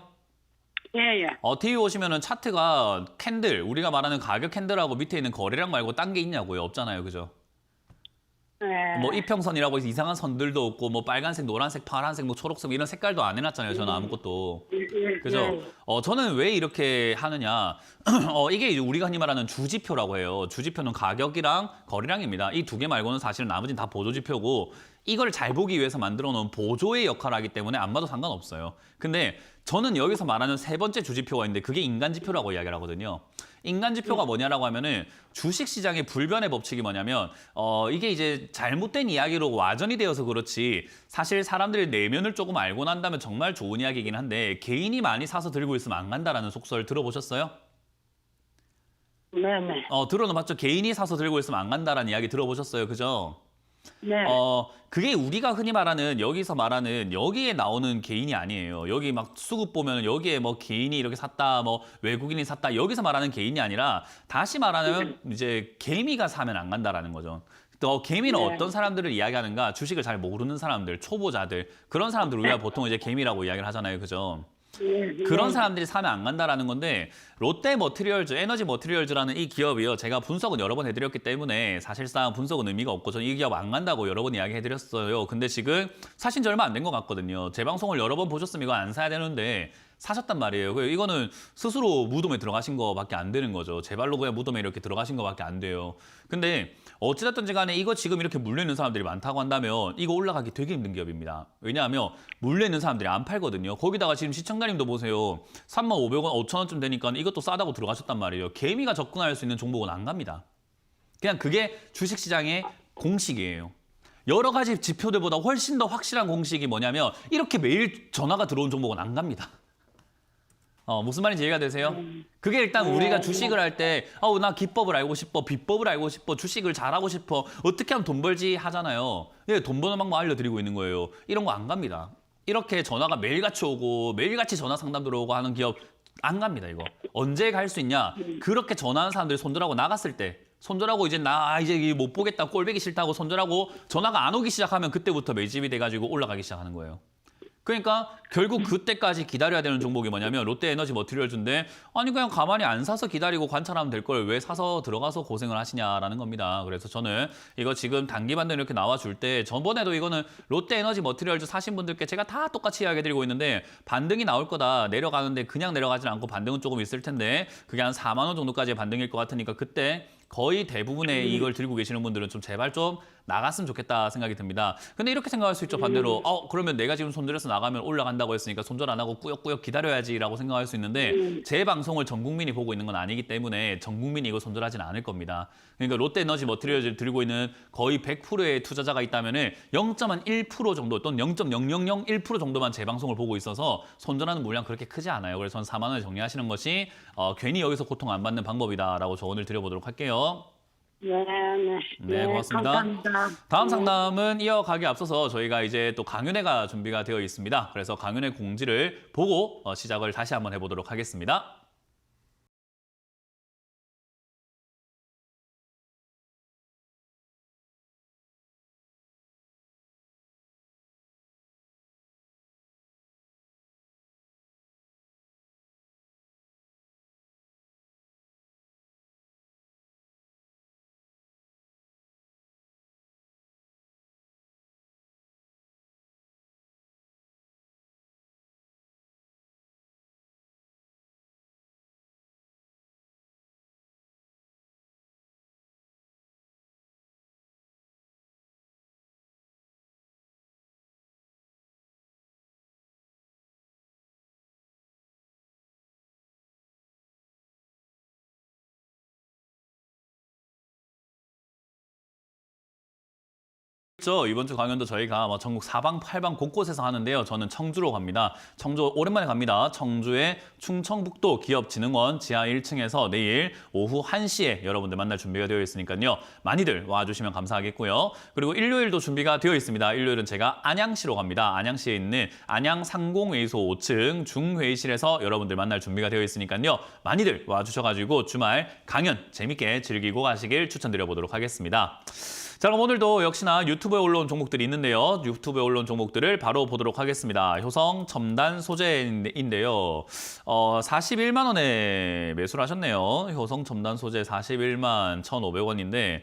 예. TV 보시면은 차트가 캔들, 우리가 말하는 가격 캔들하고 밑에 있는 거래량 말고 딴 게 있냐고요? 없잖아요, 그죠? 뭐 이평선이라고 해서 이상한 선들도 없고 뭐 빨간색, 노란색, 파란색, 뭐 초록색 이런 색깔도 안 해놨잖아요. 저는 아무것도. 그죠? 저는 왜 이렇게 하느냐? 이게 이제 우리가 흔히 말하는 주지표라고 해요. 주지표는 가격이랑 거래량입니다. 이 두 개 말고는 사실은 나머지는 다 보조지표고 이걸 잘 보기 위해서 만들어 놓은 보조의 역할을 하기 때문에 안 봐도 상관없어요. 근데 저는 여기서 말하는 세 번째 주지표가 있는데 그게 인간지표라고 이야기를 하거든요. 인간지표가 뭐냐라고 하면은 주식시장의 불변의 법칙이 뭐냐면 이게 이제 잘못된 이야기로 와전이 되어서 그렇지 사실 사람들이 내면을 조금 알고 난다면 정말 좋은 이야기이긴 한데 개인이 많이 사서 들고 있으면 안 간다라는 속설 들어보셨어요? 네네. 들어는 봤죠. 개인이 사서 들고 있으면 안 간다라는 이야기 들어보셨어요. 그죠? 네. 그게 우리가 흔히 말하는 여기서 말하는 여기에 나오는 개인이 아니에요. 여기 막 수급 보면 여기에 뭐 개인이 이렇게 샀다, 뭐 외국인이 샀다 여기서 말하는 개인이 아니라 다시 말하면 이제 개미가 사면 안 간다라는 거죠. 또 개미는 어떤 사람들을 이야기하는가? 주식을 잘 모르는 사람들, 초보자들 그런 사람들 우리가 보통 이제 개미라고 이야기를 하잖아요, 그죠? 그런 사람들이 사면 안 간다라는 건데 롯데 머티리얼즈, 에너지 머티리얼즈라는 이 기업이요. 제가 분석은 여러 번 해드렸기 때문에 사실상 분석은 의미가 없고 저는 이 기업 안 간다고 여러 번 이야기해드렸어요. 근데 지금 사신 지 얼마 안 된 것 같거든요. 제 방송을 여러 번 보셨으면 이거 안 사야 되는데 사셨단 말이에요. 이거는 스스로 무덤에 들어가신 거밖에 안 되는 거죠. 제 발로 그냥 무덤에 이렇게 들어가신 거밖에 안 돼요. 근데 어찌됐든지 간에 이거 지금 이렇게 물려있는 사람들이 많다고 한다면 이거 올라가기 되게 힘든 기업입니다. 왜냐하면 물려있는 사람들이 안 팔거든요. 거기다가 지금 시청자님도 보세요. 3,500원, 5,000원쯤 되니까 이것도 싸다고 들어가셨단 말이에요. 개미가 접근할 수 있는 종목은 안 갑니다. 그냥 그게 주식시장의 공식이에요. 여러 가지 지표들보다 훨씬 더 확실한 공식이 뭐냐면 이렇게 매일 전화가 들어온 종목은 안 갑니다. 무슨 말인지 이해가 되세요? 그게 일단 우리가 주식을 할 때, 나 기법을 알고 싶어, 비법을 알고 싶어, 주식을 잘하고 싶어, 어떻게 하면 돈 벌지 하잖아요. 네, 돈 버는 방법 알려드리고 있는 거예요. 이런 거 안 갑니다. 이렇게 전화가 매일같이 오고, 매일같이 전화 상담 들어오고 하는 기업 안 갑니다, 이거. 언제 갈 수 있냐? 그렇게 전화하는 사람들이 손절하고 나갔을 때, 손절하고 이제 나 이제 못 보겠다, 꼴보기 싫다고 손절하고 전화가 안 오기 시작하면 그때부터 매집이 돼가지고 올라가기 시작하는 거예요. 그러니까 결국 그때까지 기다려야 되는 종목이 뭐냐면 롯데에너지 머티리얼즈인데 아니 그냥 가만히 안 사서 기다리고 관찰하면 될 걸 왜 사서 들어가서 고생을 하시냐라는 겁니다. 그래서 저는 이거 지금 단기 반등 이렇게 나와줄 때 전번에도 이거는 롯데에너지 머티리얼즈 사신 분들께 제가 다 똑같이 이야기해드리고 있는데 반등이 나올 거다. 내려가는데 그냥 내려가진 않고 반등은 조금 있을 텐데 그게 한 4만 원 정도까지의 반등일 것 같으니까 그때 거의 대부분의 이걸 들고 계시는 분들은 좀 제발 좀 나갔으면 좋겠다 생각이 듭니다. 근데 이렇게 생각할 수 있죠. 반대로 그러면 내가 지금 손절해서 나가면 올라간다고 했으니까 손절 안 하고 꾸역꾸역 기다려야지라고 생각할 수 있는데 제 방송을 전 국민이 보고 있는 건 아니기 때문에 전 국민이 이거 손절하지는 않을 겁니다. 그러니까 롯데에너지 머티리얼즈를 들고 있는 거의 100%의 투자자가 있다면 0.1% 정도 또는 0.0001% 정도만 제 방송을 보고 있어서 손절하는 물량 그렇게 크지 않아요. 그래서 저는 4만 원을 정리하시는 것이 괜히 여기서 고통 안 받는 방법이다라고 조언을 드려보도록 할게요. 네, 고맙습니다. 감사합니다. 다음 상담은 이어가기 앞서서 저희가 이제 또 강연회가 준비가 되어 있습니다. 그래서 강연회 공지를 보고 시작을 다시 한번 해보도록 하겠습니다. 이번 주 강연도 저희가 전국 사방팔방 곳곳에서 하는데요. 저는 청주로 갑니다. 청주 오랜만에 갑니다. 청주의 충청북도 기업진흥원 지하 1층에서 내일 오후 1시에 여러분들 만날 준비가 되어 있으니까요. 많이들 와주시면 감사하겠고요. 그리고 일요일도 준비가 되어 있습니다. 일요일은 제가 안양시로 갑니다. 안양시에 있는 안양 상공회의소 5층 중회의실에서 여러분들 만날 준비가 되어 있으니까요. 많이들 와주셔가지고 주말 강연 재밌게 즐기고 가시길 추천드려보도록 하겠습니다. 자, 그럼 오늘도 역시나 유튜브에 올라온 종목들이 있는데요. 유튜브에 올라온 종목들을 바로 보도록 하겠습니다. 효성 첨단 소재인데요. 41만 원에 매수를 하셨네요. 효성 첨단 소재 41만 1,500원인데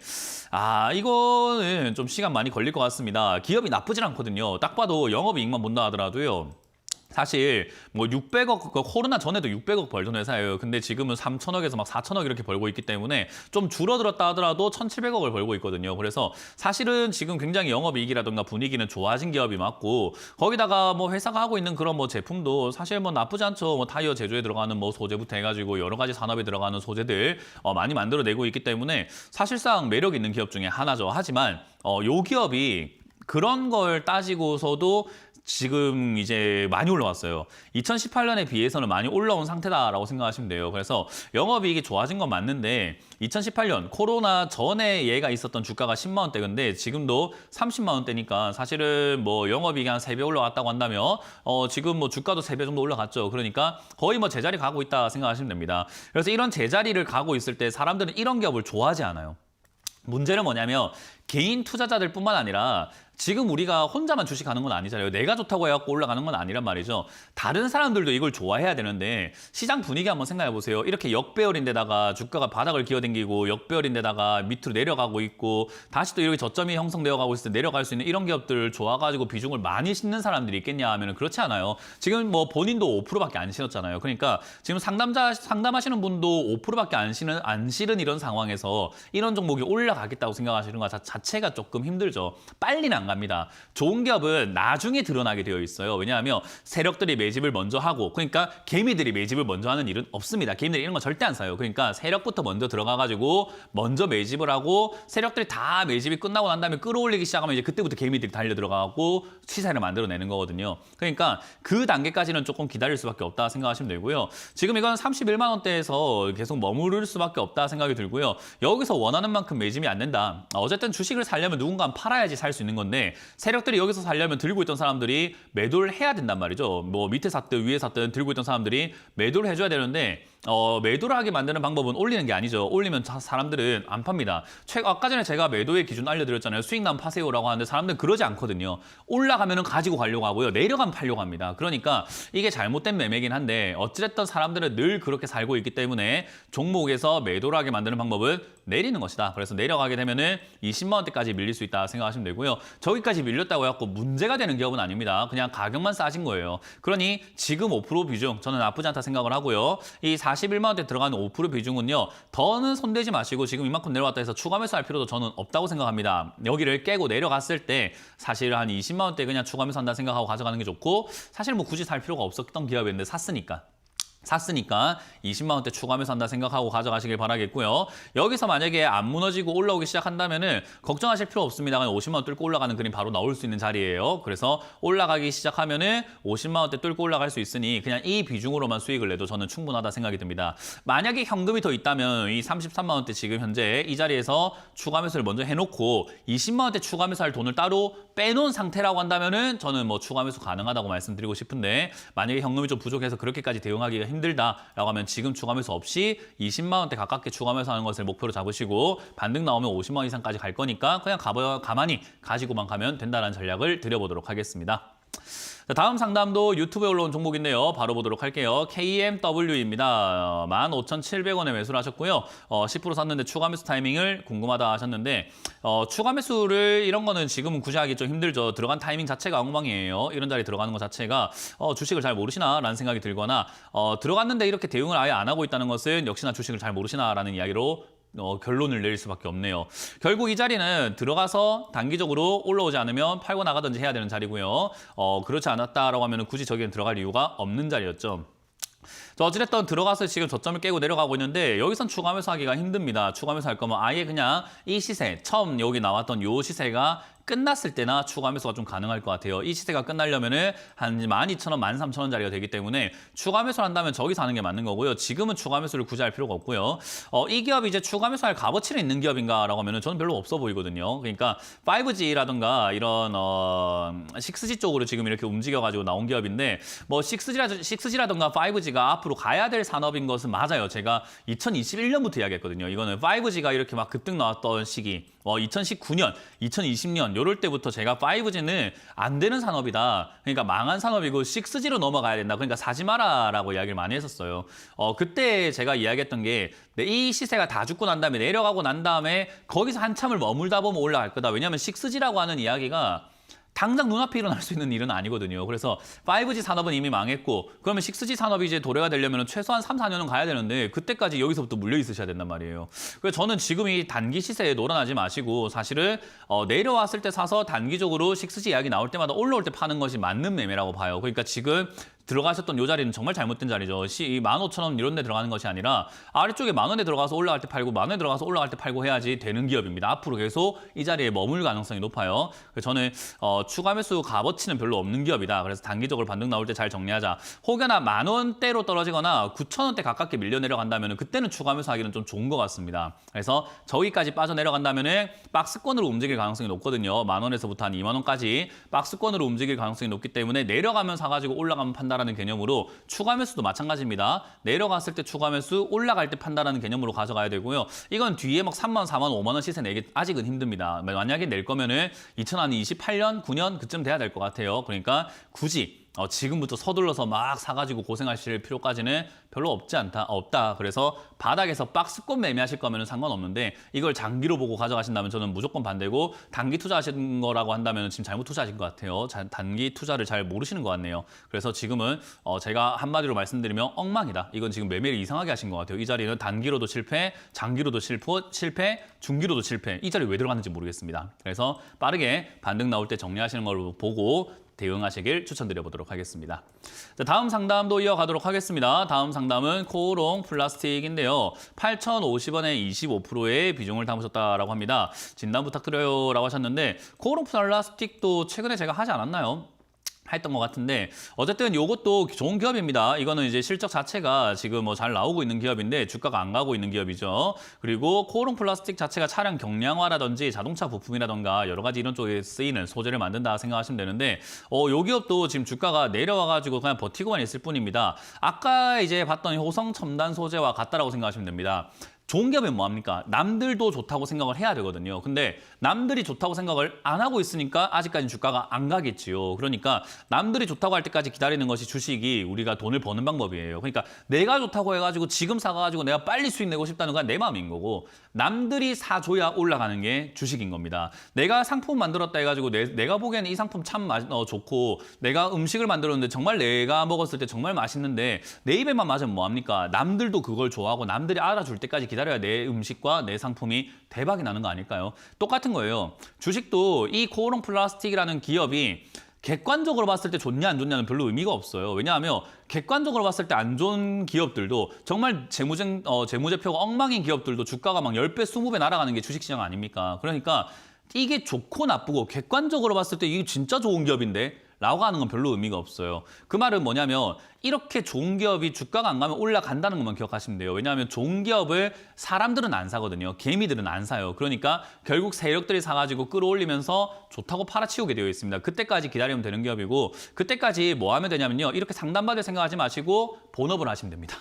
이거는 좀 시간 많이 걸릴 것 같습니다. 기업이 나쁘진 않거든요. 딱 봐도 영업이익만 본다 하더라도요. 사실 600억 코로나 전에도 600억 벌던 회사예요. 근데 지금은 3천억에서 4천억 이렇게 벌고 있기 때문에 좀 줄어들었다 하더라도 1,700억을 벌고 있거든요. 그래서 사실은 지금 굉장히 영업이익이라든가 분위기는 좋아진 기업이 맞고 거기다가 회사가 하고 있는 그런 제품도 사실 나쁘지 않죠. 타이어 제조에 들어가는 소재부터 해가지고 여러 가지 산업에 들어가는 소재들 많이 만들어내고 있기 때문에 사실상 매력 있는 기업 중에 하나죠. 하지만 요 기업이 그런 걸 따지고서도 지금 이제 많이 올라왔어요. 2018년에 비해서는 많이 올라온 상태다라고 생각하시면 돼요. 그래서 영업이익이 좋아진 건 맞는데 2018년 코로나 전에 얘가 있었던 주가가 10만 원대 근데 지금도 30만 원대니까 사실은 영업이익이 한 3배 올라왔다고 한다면 지금 주가도 3배 정도 올라갔죠. 그러니까 거의 제자리 가고 있다 생각하시면 됩니다. 그래서 이런 제자리를 가고 있을 때 사람들은 이런 기업을 좋아하지 않아요. 문제는 뭐냐면 개인 투자자들뿐만 아니라 지금 우리가 혼자만 주식하는 건 아니잖아요. 내가 좋다고 해갖고 올라가는 건 아니란 말이죠. 다른 사람들도 이걸 좋아해야 되는데 시장 분위기 한번 생각해 보세요. 이렇게 역배열인데다가 주가가 바닥을 기어댕기고 역배열인데다가 밑으로 내려가고 있고 다시 또 이렇게 저점이 형성되어 가고 있을 때 내려갈 수 있는 이런 기업들 좋아가지고 비중을 많이 싣는 사람들이 있겠냐 하면 그렇지 않아요. 지금 뭐 본인도 5%밖에 안 실었잖아요. 그러니까 지금 상담하시는 분도 5%밖에 안 실은 이런 상황에서 이런 종목이 올라가겠다고 생각하시는 것 자체가 조금 힘들죠. 빨리는 안 갑니다. 좋은 기업은 나중에 드러나게 되어 있어요. 왜냐하면 세력들이 매집을 먼저 하고 그러니까 개미들이 매집을 먼저 하는 일은 없습니다. 개미들이 이런 거 절대 안 사요. 그러니까 세력부터 먼저 들어가가지고 먼저 매집을 하고 세력들이 다 매집이 끝나고 난 다음에 끌어올리기 시작하면 이제 그때부터 개미들이 달려 들어가고 시세를 만들어내는 거거든요. 그러니까 그 단계까지는 조금 기다릴 수밖에 없다 생각하시면 되고요. 지금 이건 31만 원대에서 계속 머무를 수밖에 없다 생각이 들고요. 여기서 원하는 만큼 매집이 안 된다. 어쨌든 주식을 살려면 누군가 팔아야지 살 수 있는 건데 세력들이 여기서 살려면 들고 있던 사람들이 매도를 해야 된단 말이죠. 뭐 밑에 샀든 위에 샀든 들고 있던 사람들이 매도를 해줘야 되는데 매도를 하게 만드는 방법은 올리는 게 아니죠. 올리면 사람들은 안 팝니다. 아까 전에 제가 매도의 기준 알려드렸잖아요. 수익 나면 파세요라고 하는데 사람들은 그러지 않거든요. 올라가면 가지고 가려고 하고요. 내려가면 팔려고 합니다. 그러니까 이게 잘못된 매매긴 한데 어찌됐든 사람들은 늘 그렇게 살고 있기 때문에 종목에서 매도를 하게 만드는 방법은 내리는 것이다. 그래서 내려가게 되면은 20만 원대까지 밀릴 수 있다 생각하시면 되고요. 저기까지 밀렸다고 해갖고 문제가 되는 기업은 아닙니다. 그냥 가격만 싸진 거예요. 그러니 지금 5% 비중 저는 나쁘지 않다 생각을 하고요. 이 41만 원대 들어가는 5% 비중은요. 더는 손대지 마시고 지금 이만큼 내려왔다 해서 추가 매수할 필요도 저는 없다고 생각합니다. 여기를 깨고 내려갔을 때 사실 한 20만 원대 그냥 추가 매수한다 생각하고 가져가는 게 좋고 사실 뭐 굳이 살 필요가 없었던 기업인데 샀으니까 20만 원대 추가하면서 한다 생각하고 가져가시길 바라겠고요. 여기서 만약에 안 무너지고 올라오기 시작한다면은 걱정하실 필요 없습니다. 그냥 50만 원 뚫고 올라가는 그림 바로 나올 수 있는 자리예요. 그래서 올라가기 시작하면은 50만 원대 뚫고 올라갈 수 있으니 그냥 이 비중으로만 수익을 내도 저는 충분하다 생각이 듭니다. 만약에 현금이 더 있다면 이 33만 원대 지금 현재 이 자리에서 추가 매수를 먼저 해놓고 20만 원대 추가 매수할 돈을 따로 빼놓은 상태라고 한다면은 저는 뭐 추가 매수 가능하다고 말씀드리고 싶은데 만약에 현금이 좀 부족해서 그렇게까지 대응하기가 힘들다라고 하면 지금 추가 매수 없이 20만 원대 가깝게 추가 매수하는 것을 목표로 잡으시고 반등 나오면 50만 원 이상까지 갈 거니까 그냥 가만히 가지고만 가면 된다는 전략을 드려보도록 하겠습니다. 자, 다음 상담도 유튜브에 올라온 종목인데요. 바로 보도록 할게요. KMW입니다. 15,700원에 매수를 하셨고요. 10% 샀는데 추가 매수 타이밍을 궁금하다 하셨는데 추가 매수를 이런 거는 지금은 구시하기 좀 힘들죠. 들어간 타이밍 자체가 엉망이에요. 이런 자리에 들어가는 것 자체가 주식을 잘 모르시나 라는 생각이 들거나 들어갔는데 이렇게 대응을 아예 안 하고 있다는 것은 역시나 주식을 잘 모르시나 라는 이야기로 결론을 내릴 수밖에 없네요. 결국 이 자리는 들어가서 단기적으로 올라오지 않으면 팔고 나가든지 해야 되는 자리고요. 그렇지 않았다라고 하면 굳이 저기는 들어갈 이유가 없는 자리였죠. 어찌됐든 들어가서 지금 저점을 깨고 내려가고 있는데 여기선 추가 매수하기가 힘듭니다. 추가 매수할 거면 아예 그냥 이 시세, 처음 여기 나왔던 요 시세가 끝났을 때나 추가 매수가 좀 가능할 것 같아요. 이 시세가 끝나려면은 한 12,000원, 13,000원짜리가 되기 때문에 추가 매수를 한다면 저기서 하는 게 맞는 거고요. 지금은 추가 매수를 굳이 할 필요가 없고요. 이 기업이 이제 추가 매수할 값어치는 있는 기업인가라고 하면은 저는 별로 없어 보이거든요. 그러니까 5G라든가 이런 6G 쪽으로 지금 이렇게 움직여가지고 나온 기업인데 뭐 6G라든가 5G가 앞으로 가야 될 산업인 것은 맞아요. 제가 2021년부터 이야기했거든요. 이거는 5G가 이렇게 막 급등 나왔던 시기 2019년, 2020년 이럴 때부터 제가 5G는 안 되는 산업이다. 그러니까 망한 산업이고 6G로 넘어가야 된다. 그러니까 사지 마라라고 이야기를 많이 했었어요. 그때 제가 이야기했던 게 이 시세가 다 죽고 난 다음에 내려가고 난 다음에 거기서 한참을 머물다 보면 올라갈 거다. 왜냐하면 6G라고 하는 이야기가 당장 눈앞에 일어날 수 있는 일은 아니거든요. 그래서 5G 산업은 이미 망했고 그러면 6G 산업이 이제 도래가 되려면 최소한 3, 4년은 가야 되는데 그때까지 여기서부터 물려 있으셔야 된단 말이에요. 그래서 저는 지금 이 단기 시세에 놀아나지 마시고 사실은 내려왔을 때 사서 단기적으로 6G 이야기 나올 때마다 올라올 때 파는 것이 맞는 매매라고 봐요. 그러니까 지금 들어가셨던 요 자리는 정말 잘못된 자리죠. 15,000원 이런 데 들어가는 것이 아니라 아래쪽에 10,000원에 들어가서 올라갈 때 팔고 10,000원에 들어가서 올라갈 때 팔고 해야지 되는 기업입니다. 앞으로 계속 이 자리에 머물 가능성이 높아요. 그래서 저는 추가 매수 값어치는 별로 없는 기업이다. 그래서 단기적으로 반등 나올 때 잘 정리하자. 혹여나 10,000원대로 떨어지거나 9,000원대 가깝게 밀려 내려간다면 그때는 추가 매수하기는 좀 좋은 것 같습니다. 그래서 저기까지 빠져내려간다면 박스권으로 움직일 가능성이 높거든요. 10,000원에서부터 한 20,000원까지 박스권으로 움직일 가능성이 높기 때문에 내려가면 사가지고 올라가면 판다. 판다라는 개념으로 추가 매수도 마찬가지입니다. 내려갔을 때 추가 매수, 올라갈 때 판다라는 개념으로 가져가야 되고요. 이건 뒤에 막 3만, 4만, 5만 원 시세 내기 아직은 힘듭니다. 만약에 낼 거면은 2028년, 9년 그쯤 돼야 될 것 같아요. 그러니까 굳이 지금부터 서둘러서 막 사가지고 고생하실 필요까지는 별로 없다. 그래서 바닥에서 박스권 매매하실 거면 상관없는데 이걸 장기로 보고 가져가신다면 저는 무조건 반대고 단기 투자하신 거라고 한다면 지금 잘못 투자하신 것 같아요. 단기 투자를 잘 모르시는 것 같네요. 그래서 지금은 제가 한마디로 말씀드리면 엉망이다. 이건 지금 매매를 이상하게 하신 것 같아요. 이 자리는 단기로도 실패, 장기로도 실패, 중기로도 실패. 이 자리 왜 들어갔는지 모르겠습니다. 그래서 빠르게 반등 나올 때 정리하시는 걸 보고 대응하시길 추천드려보도록 하겠습니다. 자, 다음 상담도 이어가도록 하겠습니다. 다음 상담은 코오롱 플라스틱인데요. 8,050원에 25%의 비중을 담으셨다라고 합니다. 진단 부탁드려요 라고 하셨는데 코오롱 플라스틱도 최근에 제가 하지 않았나요? 했던 것 같은데 어쨌든 이것도 좋은 기업입니다. 이거는 이제 실적 자체가 지금 뭐 잘 나오고 있는 기업인데 주가가 안 가고 있는 기업이죠. 그리고 코오롱 플라스틱 자체가 차량 경량화라든지 자동차 부품이라든가 여러 가지 이런 쪽에 쓰이는 소재를 만든다 생각하시면 되는데 이 기업도 지금 주가가 내려와가지고 그냥 버티고만 있을 뿐입니다. 아까 이제 봤던 효성 첨단 소재와 같다라고 생각하시면 됩니다. 좋은 기업은 뭐합니까? 남들도 좋다고 생각을 해야 되거든요. 근데 남들이 좋다고 생각을 안 하고 있으니까 아직까지 주가가 안 가겠지요. 그러니까 남들이 좋다고 할 때까지 기다리는 것이 주식이 우리가 돈을 버는 방법이에요. 그러니까 내가 좋다고 해가지고 지금 사가지고 내가 빨리 수익 내고 싶다는 건 내 마음인 거고 남들이 사줘야 올라가는 게 주식인 겁니다. 내가 상품 만들었다 해가지고 내가 보기에는 이 상품 참 좋고 내가 음식을 만들었는데 정말 내가 먹었을 때 정말 맛있는데 내 입에만 맞으면 뭐합니까? 남들도 그걸 좋아하고 남들이 알아줄 때까지 기다려야 내 음식과 내 상품이 대박이 나는 거 아닐까요? 똑같은 거예요. 주식도 이 코오롱 플라스틱이라는 기업이 객관적으로 봤을 때 좋냐 안 좋냐는 별로 의미가 없어요. 왜냐하면 객관적으로 봤을 때 안 좋은 기업들도 정말 재무제표가 엉망인 기업들도 주가가 막 10배, 20배 날아가는 게 주식시장 아닙니까? 그러니까 이게 좋고 나쁘고 객관적으로 봤을 때 이게 진짜 좋은 기업인데 라고 하는 건 별로 의미가 없어요. 그 말은 뭐냐면 이렇게 좋은 기업이 주가가 안 가면 올라간다는 것만 기억하시면 돼요. 왜냐하면 좋은 기업을 사람들은 안 사거든요. 개미들은 안 사요. 그러니까 결국 세력들이 사가지고 끌어올리면서 좋다고 팔아치우게 되어 있습니다. 그때까지 기다리면 되는 기업이고 그때까지 뭐 하면 되냐면요. 이렇게 상담받을 생각하지 마시고 본업을 하시면 됩니다.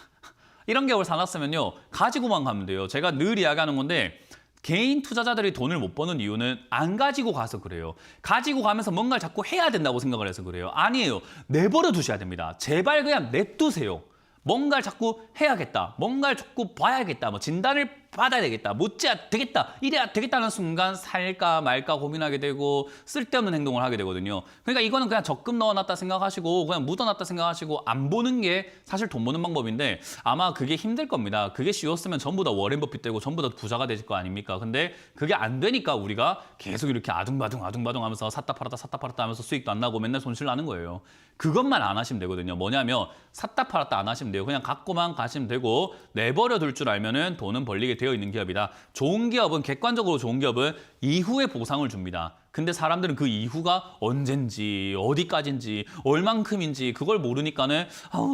이런 기업을 사놨으면요. 가지고만 가면 돼요. 제가 늘 이야기하는 건데 개인 투자자들이 돈을 못 버는 이유는 안 가지고 가서 그래요. 가지고 가면서 뭔가를 자꾸 해야 된다고 생각을 해서 그래요. 아니에요. 내버려 두셔야 됩니다. 제발 그냥 냅두세요. 뭔가를 자꾸 해야겠다. 뭔가를 자꾸 봐야겠다. 뭐 진단을 받아야 되겠다. 못지야 되겠다. 이래야 되겠다는 순간 살까 말까 고민하게 되고 쓸데없는 행동을 하게 되거든요. 그러니까 이거는 그냥 적금 넣어놨다 생각하시고 그냥 묻어놨다 생각하시고 안 보는 게 사실 돈 버는 방법인데 아마 그게 힘들 겁니다. 그게 쉬웠으면 전부 다 워렌 버핏 되고 전부 다 부자가 되실 거 아닙니까? 근데 그게 안 되니까 우리가 계속 이렇게 아둥바둥 하면서 샀다 팔았다 하면서 수익도 안 나고 맨날 손실 나는 거예요. 그것만 안 하시면 되거든요. 뭐냐면 샀다 팔았다 안 하시면 돼요. 그냥 갖고만 가시면 되고 내버려 둘 줄 알면은 돈은 벌리게 되어 있는 기업이다. 좋은 기업은 객관적으로 좋은 기업은 이후에 보상을 줍니다. 근데 사람들은 그 이후가 언젠지 어디까지인지 얼만큼인지 그걸 모르니까는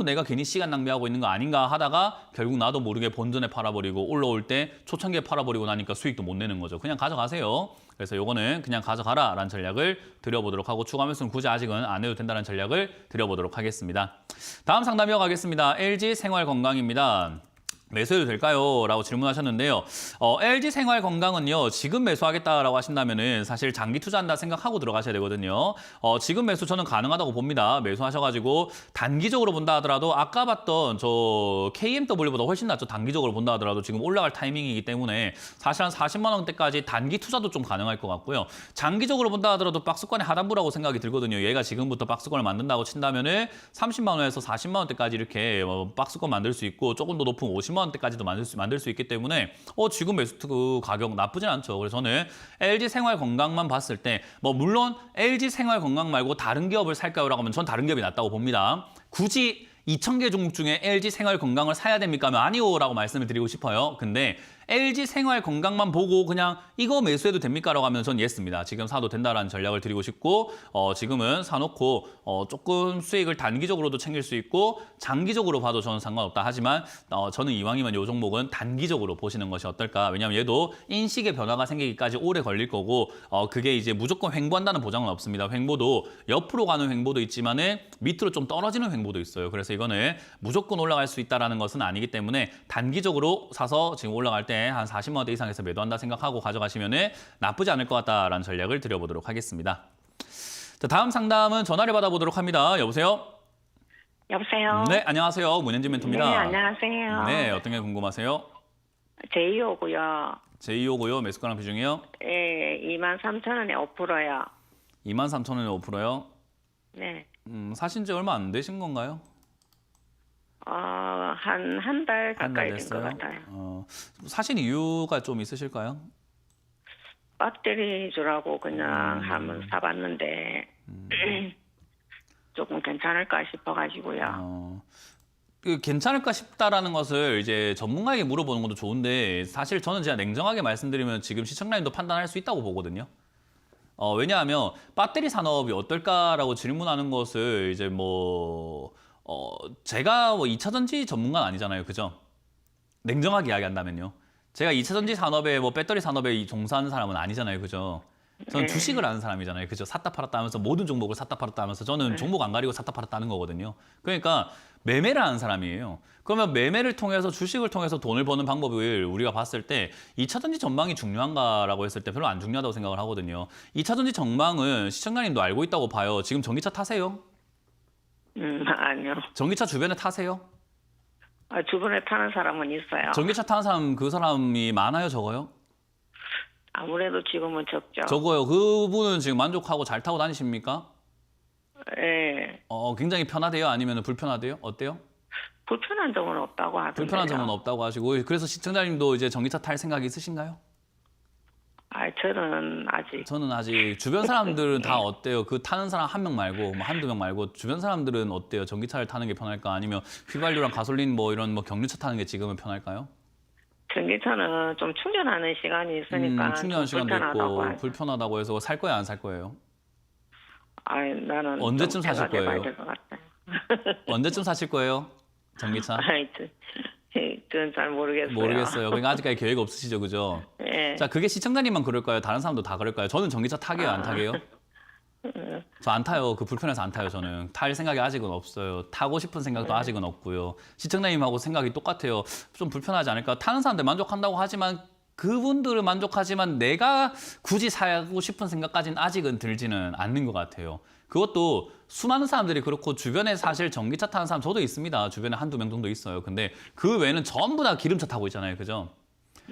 내가 괜히 시간 낭비하고 있는 거 아닌가 하다가 결국 나도 모르게 본전에 팔아버리고 올라올 때 초창기에 팔아버리고 나니까 수익도 못 내는 거죠. 그냥 가져가세요. 그래서 요거는 그냥 가져가라라는 전략을 드려보도록 하고 추가 매수는 굳이 아직은 안 해도 된다는 전략을 드려보도록 하겠습니다. 다음 상담 이어가겠습니다. LG생활건강입니다. 매수해도 될까요? 라고 질문하셨는데요. LG생활건강은요. 지금 매수하겠다라고 하신다면은 사실 장기 투자한다 생각하고 들어가셔야 되거든요. 지금 매수 저는 가능하다고 봅니다. 매수하셔가지고 단기적으로 본다 하더라도 아까 봤던 저 KMW보다 훨씬 낫죠. 단기적으로 본다 하더라도 지금 올라갈 타이밍이기 때문에 사실 한 40만 원대까지 단기 투자도 좀 가능할 것 같고요. 장기적으로 본다 하더라도 박스권의 하단부라고 생각이 들거든요. 얘가 지금부터 박스권을 만든다고 친다면은 30만 원에서 40만 원대까지 이렇게 박스권 만들 수 있고 조금 더 높은 50만 원대까지도 만들 수 있기 때문에 지금 매수 가격 나쁘진 않죠. 그래서 저는 LG생활건강만 봤을 때 물론 LG생활건강 말고 다른 기업을 살까요라고 하면 전 다른 기업이 낫다고 봅니다. 굳이 2,000개 종목 중에 LG생활건강을 사야 됩니까 하면 아니오라고 말씀을 드리고 싶어요. 근데 LG 생활 건강만 보고 그냥 이거 매수해도 됩니까라고 하면 전 예스입니다. 지금 사도 된다라는 전략을 드리고 싶고 지금은 사놓고 조금 수익을 단기적으로도 챙길 수 있고 장기적으로 봐도 저는 상관없다. 하지만 저는 이왕이면 이 종목은 단기적으로 보시는 것이 어떨까. 왜냐하면 얘도 인식의 변화가 생기기까지 오래 걸릴 거고 그게 이제 무조건 횡보한다는 보장은 없습니다. 횡보도 옆으로 가는 횡보도 있지만은 밑으로 좀 떨어지는 횡보도 있어요. 그래서 이거는 무조건 올라갈 수 있다라는 것은 아니기 때문에 단기적으로 사서 지금 올라갈 때 한 40만 원대 이상에서 매도한다 생각하고 가져가시면은 나쁘지 않을 것 같다라는 전략을 드려보도록 하겠습니다. 자, 다음 상담은 전화를 받아보도록 합니다. 여보세요? 여보세요? 네, 안녕하세요. 문현진 멘토입니다. 네, 안녕하세요. 네, 어떤 게 궁금하세요? 제이오고요. 제2호고요. 매수가랑 비중이요? 예, 23,000원에 5%요. 23,000원에 5%요? 네. 사신 지 얼마 안 되신 건가요? 한 달 한 달 가까이 된 것 됐어요? 같아요. 사신 이유가 좀 있으실까요? 배터리 주라고 그냥 한번 사봤는데 조금 괜찮을까 싶어가지고요. 괜찮을까 싶다라는 것을 이제 전문가에게 물어보는 것도 좋은데 사실 저는 진짜 냉정하게 말씀드리면 지금 시청자님도 판단할 수 있다고 보거든요. 왜냐하면 배터리 산업이 어떨까라고 질문하는 것을 이제 제가 2차 전지 전문가는 아니잖아요. 그죠? 냉정하게 이야기한다면요. 제가 2차 전지 산업에 배터리 산업에 종사하는 사람은 아니잖아요. 그죠? 저는 주식을 하는 사람이잖아요. 그죠? 샀다 팔았다 하면서 모든 종목을 샀다 팔았다 하면서 저는 종목 안 가리고 샀다 팔았다 하는 거거든요. 그러니까 매매를 하는 사람이에요. 그러면 매매를 통해서 주식을 통해서 돈을 버는 방법을 우리가 봤을 때 2차 전지 전망이 중요한가라고 했을 때 별로 안 중요하다고 생각을 하거든요. 2차 전지 전망은 시청자님도 알고 있다고 봐요. 지금 전기차 타세요? 아니요. 전기차 주변에 타세요? 주변에 타는 사람은 있어요. 전기차 타는 사람 그 사람이 많아요, 적어요? 아무래도 지금은 적죠. 적어요. 그분은 지금 만족하고 잘 타고 다니십니까? 예. 굉장히 편하대요? 아니면 불편하대요? 어때요? 불편한 점은 없다고 하던데요. 불편한 점은 없다고 하시고 그래서 시청자님도 이제 전기차 탈 생각이 있으신가요? 저는 아직 주변 사람들은 다 어때요? 그 타는 사람 한 명 말고 한두 명 말고 주변 사람들은 어때요? 전기차를 타는 게 편할까? 아니면 휘발유랑 가솔린 이런 경유차 타는 게 지금은 편할까요? 전기차는 좀 충전하는 시간이 있으니까 충전 좀 시간도 불편하다고 있고 하죠. 불편하다고 해서 살 거예요, 안 살 거예요? 나는 언제쯤 좀 사실 생각해봐야 거예요? 될 것 같아요. 언제쯤 사실 거예요? 전기차? 저는 잘 모르겠어요. 모르겠어요. 그러니까 아직까지 계획 없으시죠, 그죠? 예. 자, 그게 시청자님만 그럴까요? 다른 사람도 다 그럴까요? 저는 전기차 타게요, 안 타게요? 저 안 타요. 그 불편해서 안 타요, 저는. 탈 생각이 아직은 없어요. 타고 싶은 생각도 아직은 없고요. 시청자님하고 생각이 똑같아요. 좀 불편하지 않을까? 타는 사람들 만족한다고 하지만 그분들은 만족하지만 내가 굳이 사고 싶은 생각까지는 아직은 들지는 않는 것 같아요. 그것도 수많은 사람들이 그렇고 주변에 사실 전기차 타는 사람 저도 있습니다. 주변에 한두 명 정도 있어요. 근데 그 외에는 전부 다 기름차 타고 있잖아요. 그죠?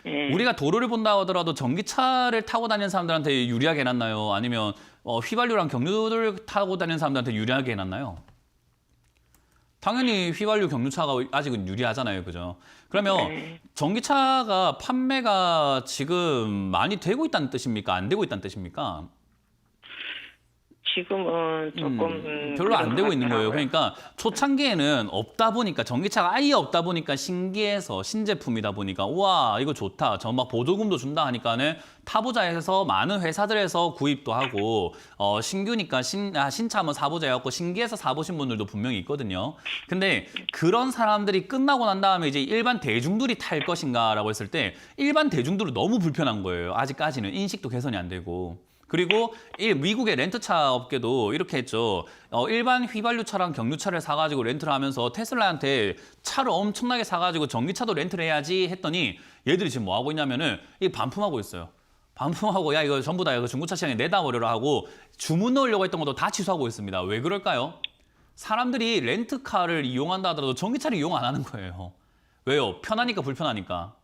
예. 우리가 도로를 본다 하더라도 전기차를 타고 다니는 사람들한테 유리하게 해놨나요? 아니면 휘발유랑 경유를 타고 다니는 사람들한테 유리하게 해놨나요? 당연히 휘발유 경유차가 아직은 유리하잖아요. 그죠? 그러면 전기차가 판매가 지금 많이 되고 있다는 뜻입니까? 안 되고 있다는 뜻입니까? 지금은 조금 별로 안 되고 있는 거예요. 같더라고요. 그러니까 초창기에는 없다 보니까 전기차가 아예 없다 보니까 신기해서 신제품이다 보니까 우와 이거 좋다. 저 막 보조금도 준다 하니까는 타보자 해서 많은 회사들에서 구입도 하고 신규니까 신차 한번 사보자 해갖고 신기해서 사보신 분들도 분명히 있거든요. 근데 그런 사람들이 끝나고 난 다음에 이제 일반 대중들이 탈 것인가라고 했을 때 일반 대중들은 너무 불편한 거예요. 아직까지는 인식도 개선이 안 되고. 그리고 미국의 렌트차 업계도 이렇게 했죠. 일반 휘발유차랑 경유차를 사가지고 렌트를 하면서 테슬라한테 차를 엄청나게 사가지고 전기차도 렌트를 해야지 했더니 얘들이 지금 뭐 하고 있냐면은 이 반품하고 있어요. 반품하고 야 이거 전부 다 이거 중고차 시장에 내다 버려라 하고 주문 넣으려고 했던 것도 다 취소하고 있습니다. 왜 그럴까요? 사람들이 렌트카를 이용한다 하더라도 전기차를 이용 안 하는 거예요. 왜요? 편하니까 불편하니까.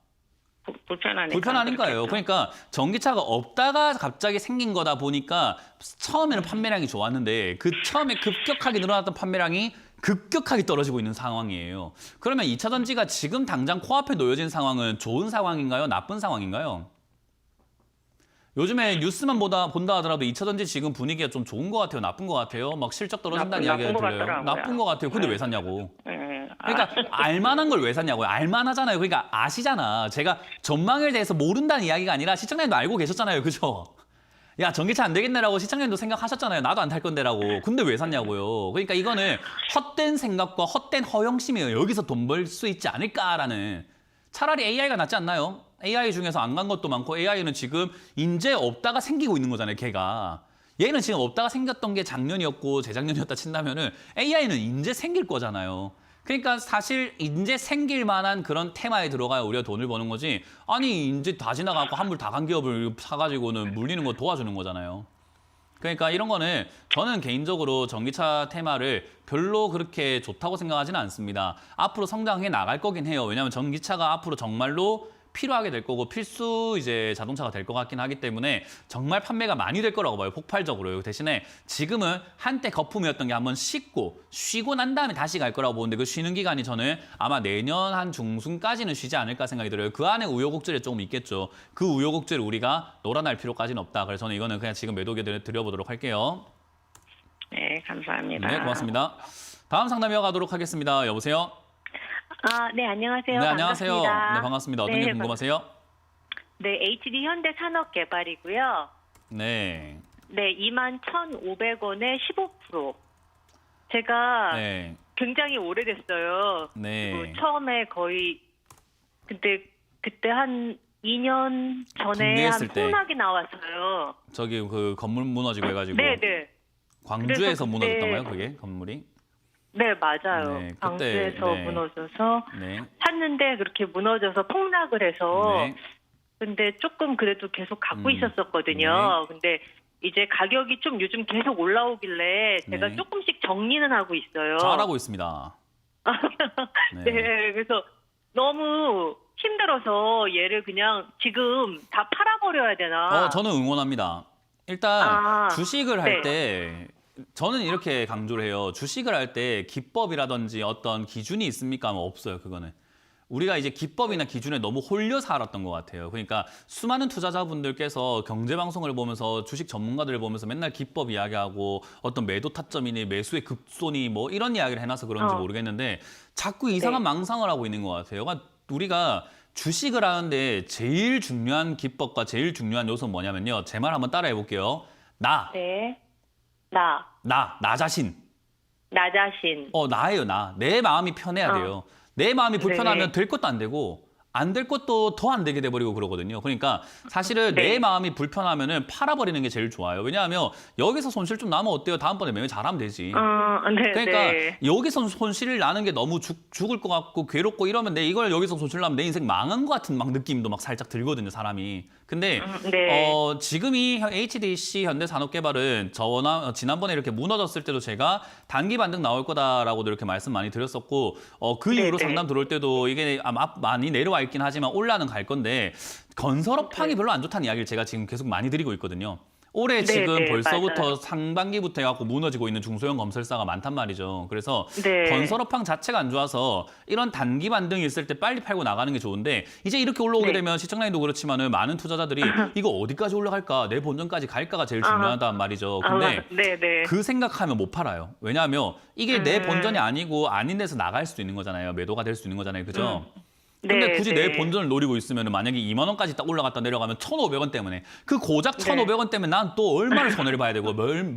불편하니까요. 그러니까 전기차가 없다가 갑자기 생긴 거다 보니까 처음에는 판매량이 좋았는데 그 처음에 급격하게 늘어났던 판매량이 급격하게 떨어지고 있는 상황이에요. 그러면 2차 전지가 지금 당장 코앞에 놓여진 상황은 좋은 상황인가요? 나쁜 상황인가요? 요즘에 뉴스만 본다 하더라도 2차 전지 지금 분위기가 좀 좋은 것 같아요? 나쁜 것 같아요? 막 실적 떨어진다는 이야기가 나쁜 것 들려요. 같더라고요. 나쁜 것 같아요. 근데 네. 왜 샀냐고. 예. 그러니까 알만한 걸 왜 샀냐고요. 알만하잖아요. 그러니까 아시잖아. 제가 전망에 대해서 모른다는 이야기가 아니라 시청자님도 알고 계셨잖아요. 그죠? 야, 전기차 안 되겠네라고 시청자님도 생각하셨잖아요. 나도 안 탈 건데라고. 근데 왜 샀냐고요. 그러니까 이거는 헛된 생각과 헛된 허영심이에요. 여기서 돈 벌 수 있지 않을까라는. 차라리 AI가 낫지 않나요? AI 중에서 안 간 것도 많고 AI는 지금 인제 없다가 생기고 있는 거잖아요. 걔가. 얘는 지금 없다가 생겼던 게 작년이었고 재작년이었다 친다면은 AI는 인제 생길 거잖아요. 그러니까 사실 인제 생길 만한 그런 테마에 들어가야 우리가 돈을 버는 거지. 아니 인제 다 지나가고 환불 다 간 기업을 사가지고는 물리는 거 도와주는 거잖아요. 그러니까 이런 거는 저는 개인적으로 전기차 테마를 별로 그렇게 좋다고 생각하지는 않습니다. 앞으로 성장해 나갈 거긴 해요. 왜냐하면 전기차가 앞으로 정말로 필요하게 될 거고 필수 이제 자동차가 될 것 같긴 하기 때문에 정말 판매가 많이 될 거라고 봐요. 폭발적으로요. 대신에 지금은 한때 거품이었던 게 한번 쉬고 난 다음에 다시 갈 거라고 보는데 그 쉬는 기간이 저는 아마 내년 한 중순까지는 쉬지 않을까 생각이 들어요. 그 안에 우여곡절이 조금 있겠죠. 그 우여곡절을 우리가 놀아날 필요까지는 없다. 그래서 저는 이거는 그냥 지금 매도기에 드려보도록 할게요. 네, 감사합니다. 네, 고맙습니다. 다음 상담 이어가도록 하겠습니다. 여보세요? 네, 안녕하세요. 네, 안녕하세요. 반갑습니다. 네, 반갑습니다. 어떤 게 궁금하세요? 네, HD 현대산업개발이고요. 네. 네, 21,500원에 15%. 제가 네. 굉장히 오래됐어요. 네. 그리고 처음에 거의 그때 한 2년 전에 분리했을 한 때. 폭락이 나왔어요. 저기 그 건물 무너지고 해가지고 네, 네. 광주에서 그래서 무너졌던가요? 그게 건물이? 네, 맞아요. 네, 그때, 광주에서 네. 무너져서 네. 샀는데 그렇게 무너져서 폭락을 해서 네. 근데 조금 그래도 계속 갖고 있었었거든요. 근데 이제 가격이 좀 요즘 계속 올라오길래 제가 네. 조금씩 정리는 하고 있어요. 잘하고 있습니다. 네. 그래서 너무 힘들어서 얘를 그냥 지금 다 팔아버려야 되나? 저는 응원합니다. 일단 주식을 할 네. 때 저는 이렇게 강조를 해요. 주식을 할 때 기법이라든지 어떤 기준이 있습니까? 하면 없어요. 그거는. 우리가 이제 기법이나 기준에 너무 홀려 살았던 것 같아요. 그러니까 수많은 투자자분들께서 경제방송을 보면서 주식 전문가들을 보면서 맨날 기법 이야기하고 어떤 매도 타점이니 매수의 급손이 뭐 이런 이야기를 해놔서 그런지 모르겠는데 자꾸 이상한 네. 망상을 하고 있는 것 같아요. 그러니까 우리가 주식을 하는데 제일 중요한 기법과 제일 중요한 요소는 뭐냐면요. 제 말 한번 따라해 볼게요. 네. 나 자신. 나 자신. 나예요, 나. 내 마음이 편해야 돼요. 내 마음이 불편하면 네. 될 것도 안 되고 안 될 것도 더 안 되게 돼버리고 그러거든요. 그러니까 사실은 내 마음이 불편하면은 팔아버리는 게 제일 좋아요. 왜냐하면 여기서 손실 좀 나면 어때요? 다음번에 매매 잘하면 되지. 네, 그러니까 네. 여기서 손실을 나는 게 너무 죽을 것 같고 괴롭고 이러면 이걸 여기서 손실 나면 내 인생 망한 것 같은 막 느낌도 막 살짝 들거든요, 사람이. 근데 네. 지금 이 HDC 현대산업개발은 지난번에 이렇게 무너졌을 때도 제가 단기 반등 나올 거다라고도 이렇게 말씀 많이 드렸었고 그 이후로 네. 상담 들어올 때도 이게 아마 많이 내려와 있긴 하지만 올라는 갈 건데 건설업황이 별로 안 좋다는 이야기를 제가 지금 계속 많이 드리고 있거든요. 올해 네, 지금 네, 벌써부터 맞아요. 상반기부터 해갖고 무너지고 있는 중소형 건설사가 많단 말이죠. 그래서 네. 건설업황 자체가 안 좋아서 이런 단기 반등이 있을 때 빨리 팔고 나가는 게 좋은데 이제 이렇게 올라오게 네. 되면 시청자님도 그렇지만은 많은 투자자들이 이거 어디까지 올라갈까? 내 본전까지 갈까가 제일 중요하단 말이죠. 근데 네. 그 생각하면 못 팔아요. 왜냐하면 이게 내 본전이 아니고 아닌 데서 나갈 수도 있는 거잖아요. 매도가 될 수 있는 거잖아요. 그죠? 근데 네, 굳이 네. 내 본전을 노리고 있으면 만약에 2만 원까지 딱 올라갔다 내려가면 1,500원 때문에 그 고작 1,500원 때문에 난 또 얼마나 손해를 봐야 되고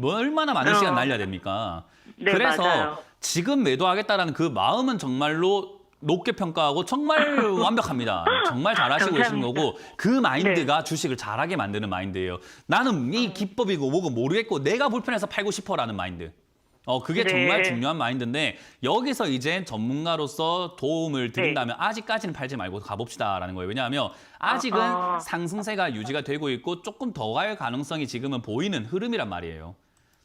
얼마나 많은 시간 날려야 됩니까? 네, 그래서 맞아요. 지금 매도하겠다라는 그 마음은 정말로 높게 평가하고 정말 완벽합니다. 정말 잘하시고 계신 감사합니다. 거고 그 마인드가 주식을 잘하게 만드는 마인드예요. 나는 이 기법이고 뭐고 모르겠고 내가 불편해서 팔고 싶어라는 마인드. 그게 네. 정말 중요한 마인드인데 여기서 이제 전문가로서 도움을 드린다면 아직까지는 팔지 말고 가봅시다라는 거예요. 왜냐하면 아직은 상승세가 유지가 되고 있고 조금 더 갈 가능성이 지금은 보이는 흐름이란 말이에요.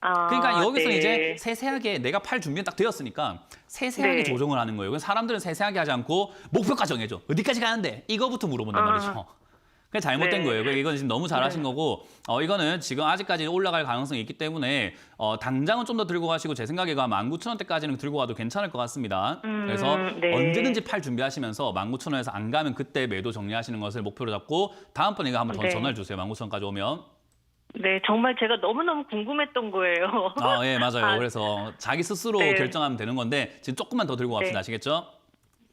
그러니까 여기서 네. 이제 세세하게 내가 팔 준비는 딱 되었으니까 세세하게 네. 조정을 하는 거예요. 그래서 사람들은 세세하게 하지 않고 목표까지 정해줘. 어디까지 가는데? 이거부터 물어본단 말이죠. 그게 잘못된 네. 거예요. 이건 지금 너무 잘하신 네. 거고 이거는 지금 아직까지 올라갈 가능성이 있기 때문에 당장은 좀 더 들고 가시고 제 생각에 19,000원대까지는 들고 가도 괜찮을 것 같습니다. 그래서 네. 언제든지 팔 준비하시면서 19,000원에서 안 가면 그때 매도 정리하시는 것을 목표로 잡고 다음번에 이거 한번 더 네. 전화를 주세요. 19,000원까지 오면. 네, 정말 제가 너무너무 궁금했던 거예요. 예, 맞아요. 아, 그래서 자기 스스로 네. 결정하면 되는 건데 지금 조금만 더 들고 갑시다. 네. 아시겠죠?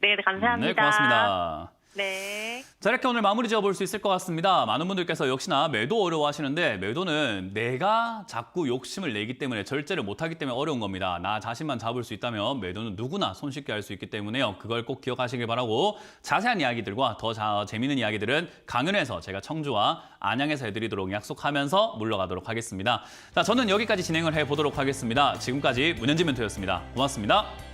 네, 감사합니다. 네, 고맙습니다. 네. 자, 이렇게 오늘 마무리 지어볼 수 있을 것 같습니다. 많은 분들께서 역시나 매도 어려워하시는데 매도는 내가 자꾸 욕심을 내기 때문에 절제를 못하기 때문에 어려운 겁니다. 나 자신만 잡을 수 있다면 매도는 누구나 손쉽게 할 수 있기 때문에요. 그걸 꼭 기억하시길 바라고 자세한 이야기들과 더 재미있는 이야기들은 강연에서 제가 청주와 안양에서 해드리도록 약속하면서 물러가도록 하겠습니다. 자, 저는 여기까지 진행을 해보도록 하겠습니다. 지금까지 문현진 멘토였습니다. 고맙습니다.